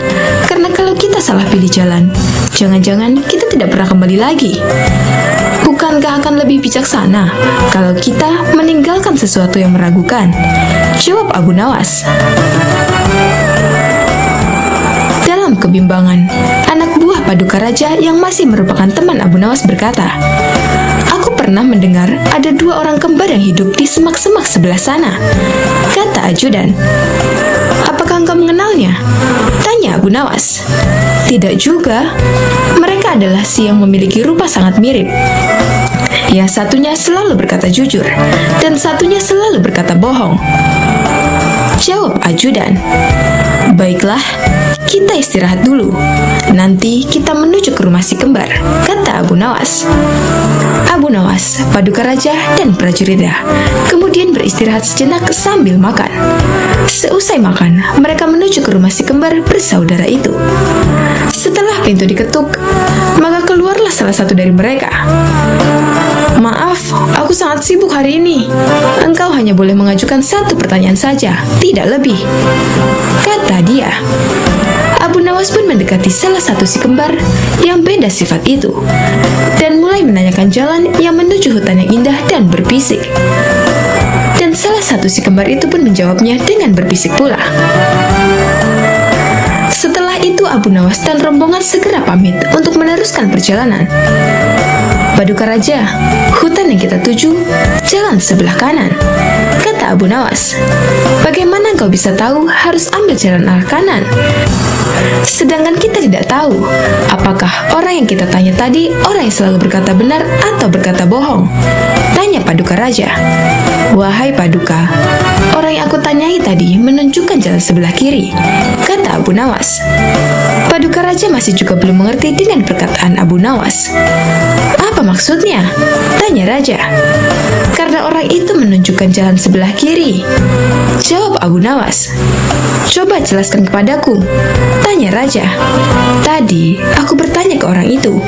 karena kalau kita salah pilih jalan, jangan-jangan kita tidak pernah kembali lagi. Bukankah akan lebih bijaksana kalau kita meninggalkan sesuatu yang meragukan? Jawab Abu Nawas. Dalam kebimbangan, anak buah Paduka Raja yang masih merupakan teman Abu Nawas berkata, Aku pernah mendengar ada 2 orang kembar yang hidup di semak-semak sebelah sana. Kata ajudan. Apakah engkau mengenalnya? Tanya Abu Nawas. Tidak juga. Mereka adalah si yang memiliki rupa sangat mirip. Yang satunya selalu berkata jujur, dan satunya selalu berkata bohong. Jawab ajudan. Baiklah, kita istirahat dulu. Nanti kita menuju ke rumah si kembar, kata Abu Nawas. Abu Nawas, Paduka Raja, dan prajuritnya kemudian beristirahat sejenak sambil makan. Seusai makan, mereka menuju ke rumah si kembar bersaudara itu. Setelah pintu diketuk, maka keluarlah salah satu dari mereka. Maaf, aku sangat sibuk hari ini. Engkau hanya boleh mengajukan 1 pertanyaan saja, tidak lebih, kata dia. Abu Nawas pun mendekati salah satu si kembar yang beda sifat itu, dan mulai menanyakan jalan yang menuju hutan yang indah dan berbisik. Dan salah satu si kembar itu pun menjawabnya dengan berbisik pula. Setelah itu Abu Nawas dan rombongan segera pamit untuk meneruskan perjalanan. Paduka Raja, hutan yang kita tuju jalan sebelah kanan, kata Abu Nawas. Bagaimana kau bisa tahu harus ambil jalan arah kanan? Sedangkan kita tidak tahu apakah orang yang kita tanya tadi orang yang selalu berkata benar atau berkata bohong, tanya Paduka Raja. Wahai Paduka, orang yang aku tanyai tadi menunjukkan jalan sebelah kiri, kata Abu Nawas. Paduka Raja masih juga belum mengerti dengan perkataan Abu Nawas. Apa maksudnya? Tanya Raja. Karena orang itu menunjukkan jalan sebelah kiri, jawab Abu Nawas. Coba jelaskan kepadaku, tanya Raja. Tadi aku bertanya ke orang itu,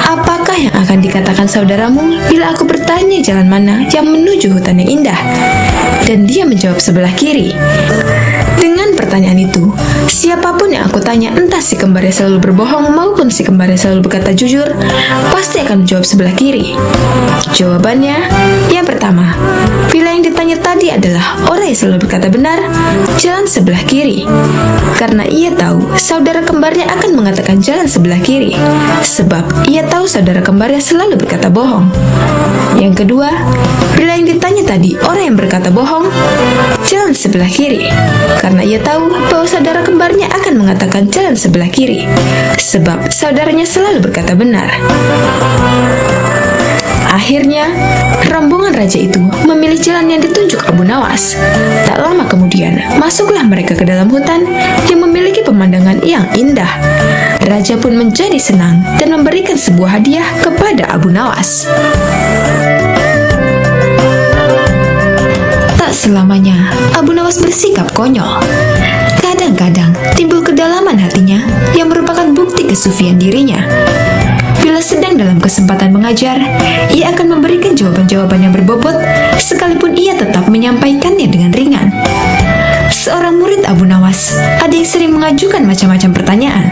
apakah yang akan dikatakan saudaramu bila aku bertanya jalan mana yang menuju hutan yang indah? Dan dia menjawab sebelah kiri. Dengan pertanyaan itu, siapapun yang aku tanya, entah si kembarnya selalu berbohong maupun si kembarnya selalu berkata jujur, pasti akan menjawab sebelah kiri. Jawabannya, yang pertama, bila yang ditanya tadi adalah orang yang selalu berkata benar, jalan sebelah kiri. Karena ia tahu saudara kembarnya akan mengatakan jalan sebelah kiri, sebab ia tahu saudara kembarnya selalu berkata bohong. Yang kedua, bila yang ditanya tadi orang yang berkata bohong, jalan sebelah kiri. Karena ia tahu bahwa saudara kembarnya akan mengatakan jalan sebelah kiri, sebab saudaranya selalu berkata benar. Akhirnya, rombongan raja itu memilih jalan yang ditunjuk Abu Nawas. Tak lama kemudian, masuklah mereka ke dalam hutan yang memiliki pemandangan yang indah. Raja pun menjadi senang dan memberikan sebuah hadiah kepada Abu Nawas. Tak selamanya Abu Nawas bersikap konyol. Kadang-kadang timbul kedalaman hatinya yang merupakan bukti kesufian dirinya. Bila sedang dalam kesempatan mengajar, ia akan memberikan jawaban-jawaban yang berbobot, sekalipun ia tetap menyampaikannya dengan ringan. Seorang murid Abu Nawas, ada yang sering mengajukan macam-macam pertanyaan.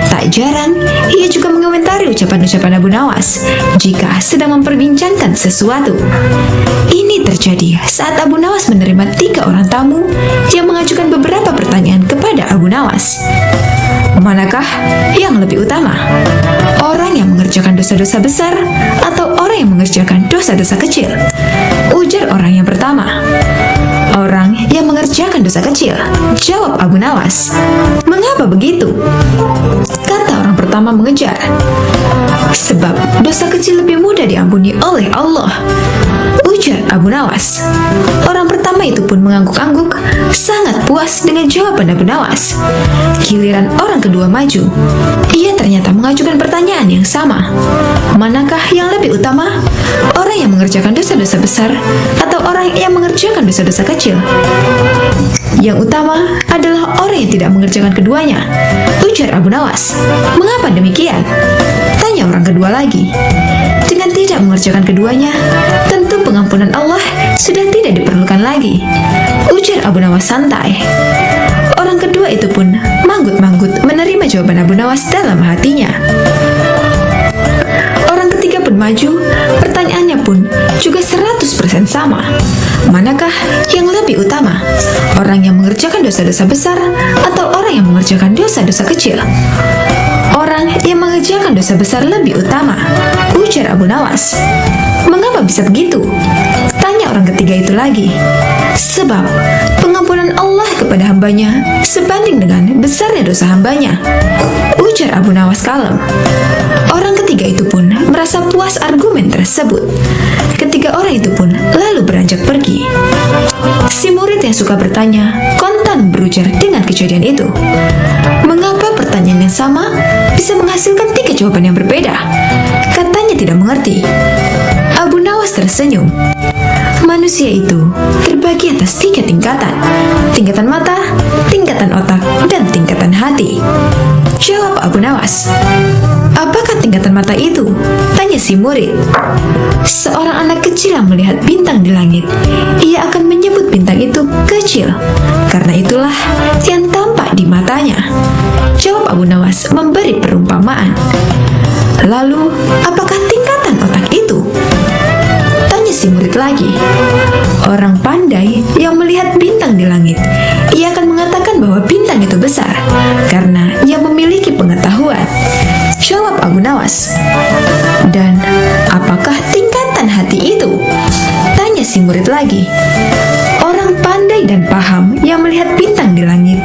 Tak jarang, ia juga mengomentari ucapan-ucapan Abu Nawas jika sedang memperbincangkan sesuatu. Ini terjadi saat Abu Nawas menerima 3 orang tamu yang mengajukan beberapa pertanyaan kepada Abu Nawas. Manakah yang lebih utama? Orang yang mengerjakan dosa-dosa besar atau orang yang mengerjakan dosa-dosa kecil? Ujar orang yang pertama, orang yang mengerjakan dosa kecil. Jawab Abu Nawas. Mengapa begitu? Kata orang pertama mengejar. Sebab dosa kecil lebih mudah diampuni oleh Allah. Ujar Abu Nawas. Orang pertama itu pun mengangguk-angguk, sangat puas dengan jawaban Abu Nawas. Giliran orang kedua maju. Ia ternyata mengajukan pertanyaan yang sama. Manakah yang lebih utama? Orang yang mengerjakan dosa-dosa besar atau orang yang mengerjakan dosa-dosa kecil? Yang utama adalah orang yang tidak mengerjakan keduanya. Ujar Abu Nawas. Mengapa demikian? Tanya orang kedua lagi. Dengan tidak mengerjakan keduanya, tentu pengampunan Allah sudah tidak diperlukan lagi. Ujar Abu Nawas santai. Orang kedua itu pun manggut-manggut menerima jawaban Abu Nawas dalam hatinya. Orang ketiga pun maju, pertanyaannya pun juga 100% sama. Manakah yang lebih utama? Orang yang mengerjakan dosa-dosa besar atau orang yang mengerjakan dosa-dosa kecil? Orang yang mengerjakan dosa besar lebih utama. Ujar Abu Nawas. Mengapa bisa begitu? Tanya orang ketiga itu lagi. Sebab pengampunan Allah kepada hambanya sebanding dengan besarnya dosa hambanya. Ujar Abu Nawas kalem. Orang ketiga itu pun merasa puas argumen tersebut. Ketiga orang itu pun lalu beranjak pergi. Si murid yang suka bertanya kontan berujar dengan kejadian itu. Mengapa pertanyaan yang sama bisa menghasilkan 3 jawaban yang berbeda? Katanya tidak mengerti. Abu Nawas tersenyum. Manusia itu terbagi atas 3 tingkatan. Tingkatan mata, tingkatan otak, dan tingkatan hati. Jawab Abu Nawas. Apakah tingkatan mata itu? Tanya si murid. Seorang anak kecil yang melihat bintang di langit, ia akan menyebut bintang itu kecil. Karena itulah yang tampak di matanya. Jawab Abu Nawas memberi perumpamaan. Lalu, apakah tingkatan otak itu? Tanya si murid lagi. Orang pandai yang melihat bintang di langit, ia akan mengatakan bahwa bintang itu besar karena ia memiliki pengetahuan. Jawab Abu Nawas. Dan apakah tingkatan hati itu? Tanya si murid lagi. Orang pandai dan paham yang melihat bintang di langit,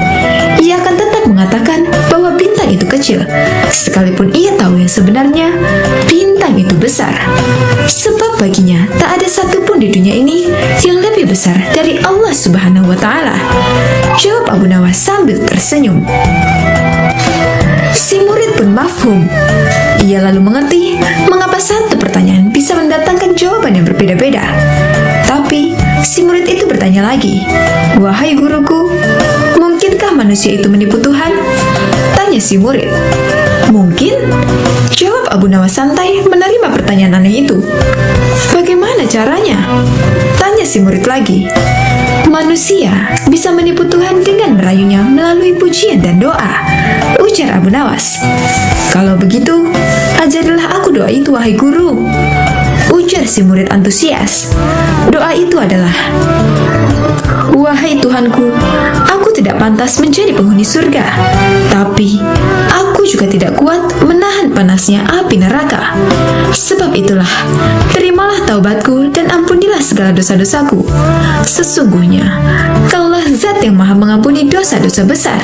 ia akan tetap mengatakan bahwa bintang itu kecil, sekalipun ia tahu yang sebenarnya bintang itu besar. Sebab baginya tak ada satupun di dunia ini yang lebih besar dari Allah Subhanahu wa Ta'ala. Jawab Abu Nawas sambil tersenyum. Si murid pun mafhum. Ia lalu mengerti mengapa satu pertanyaan bisa mendatangkan jawaban yang berbeda-beda. Tapi si murid itu bertanya lagi. Wahai guruku, mungkinkah manusia itu menipu Tuhan? Tanya si murid. Mungkin? Jawab Abu Nawas santai menerima pertanyaan aneh itu. Bagaimana caranya? Tanya si murid lagi. Manusia bisa menipu Tuhan dengan merayunya doa, ujar Abu Nawas. Kalau begitu, ajarilah aku doa itu, wahai guru, ujar si murid antusias. Doa itu adalah, wahai Tuhanku, aku tidak pantas menjadi penghuni surga, tapi aku juga tidak kuat menahan panasnya api neraka. Sebab itulah, terimalah taubatku dan ampunilah segala dosa-dosaku. Sesungguhnya, Kaulah Zat yang Maha Mengampuni dosa-dosa besar.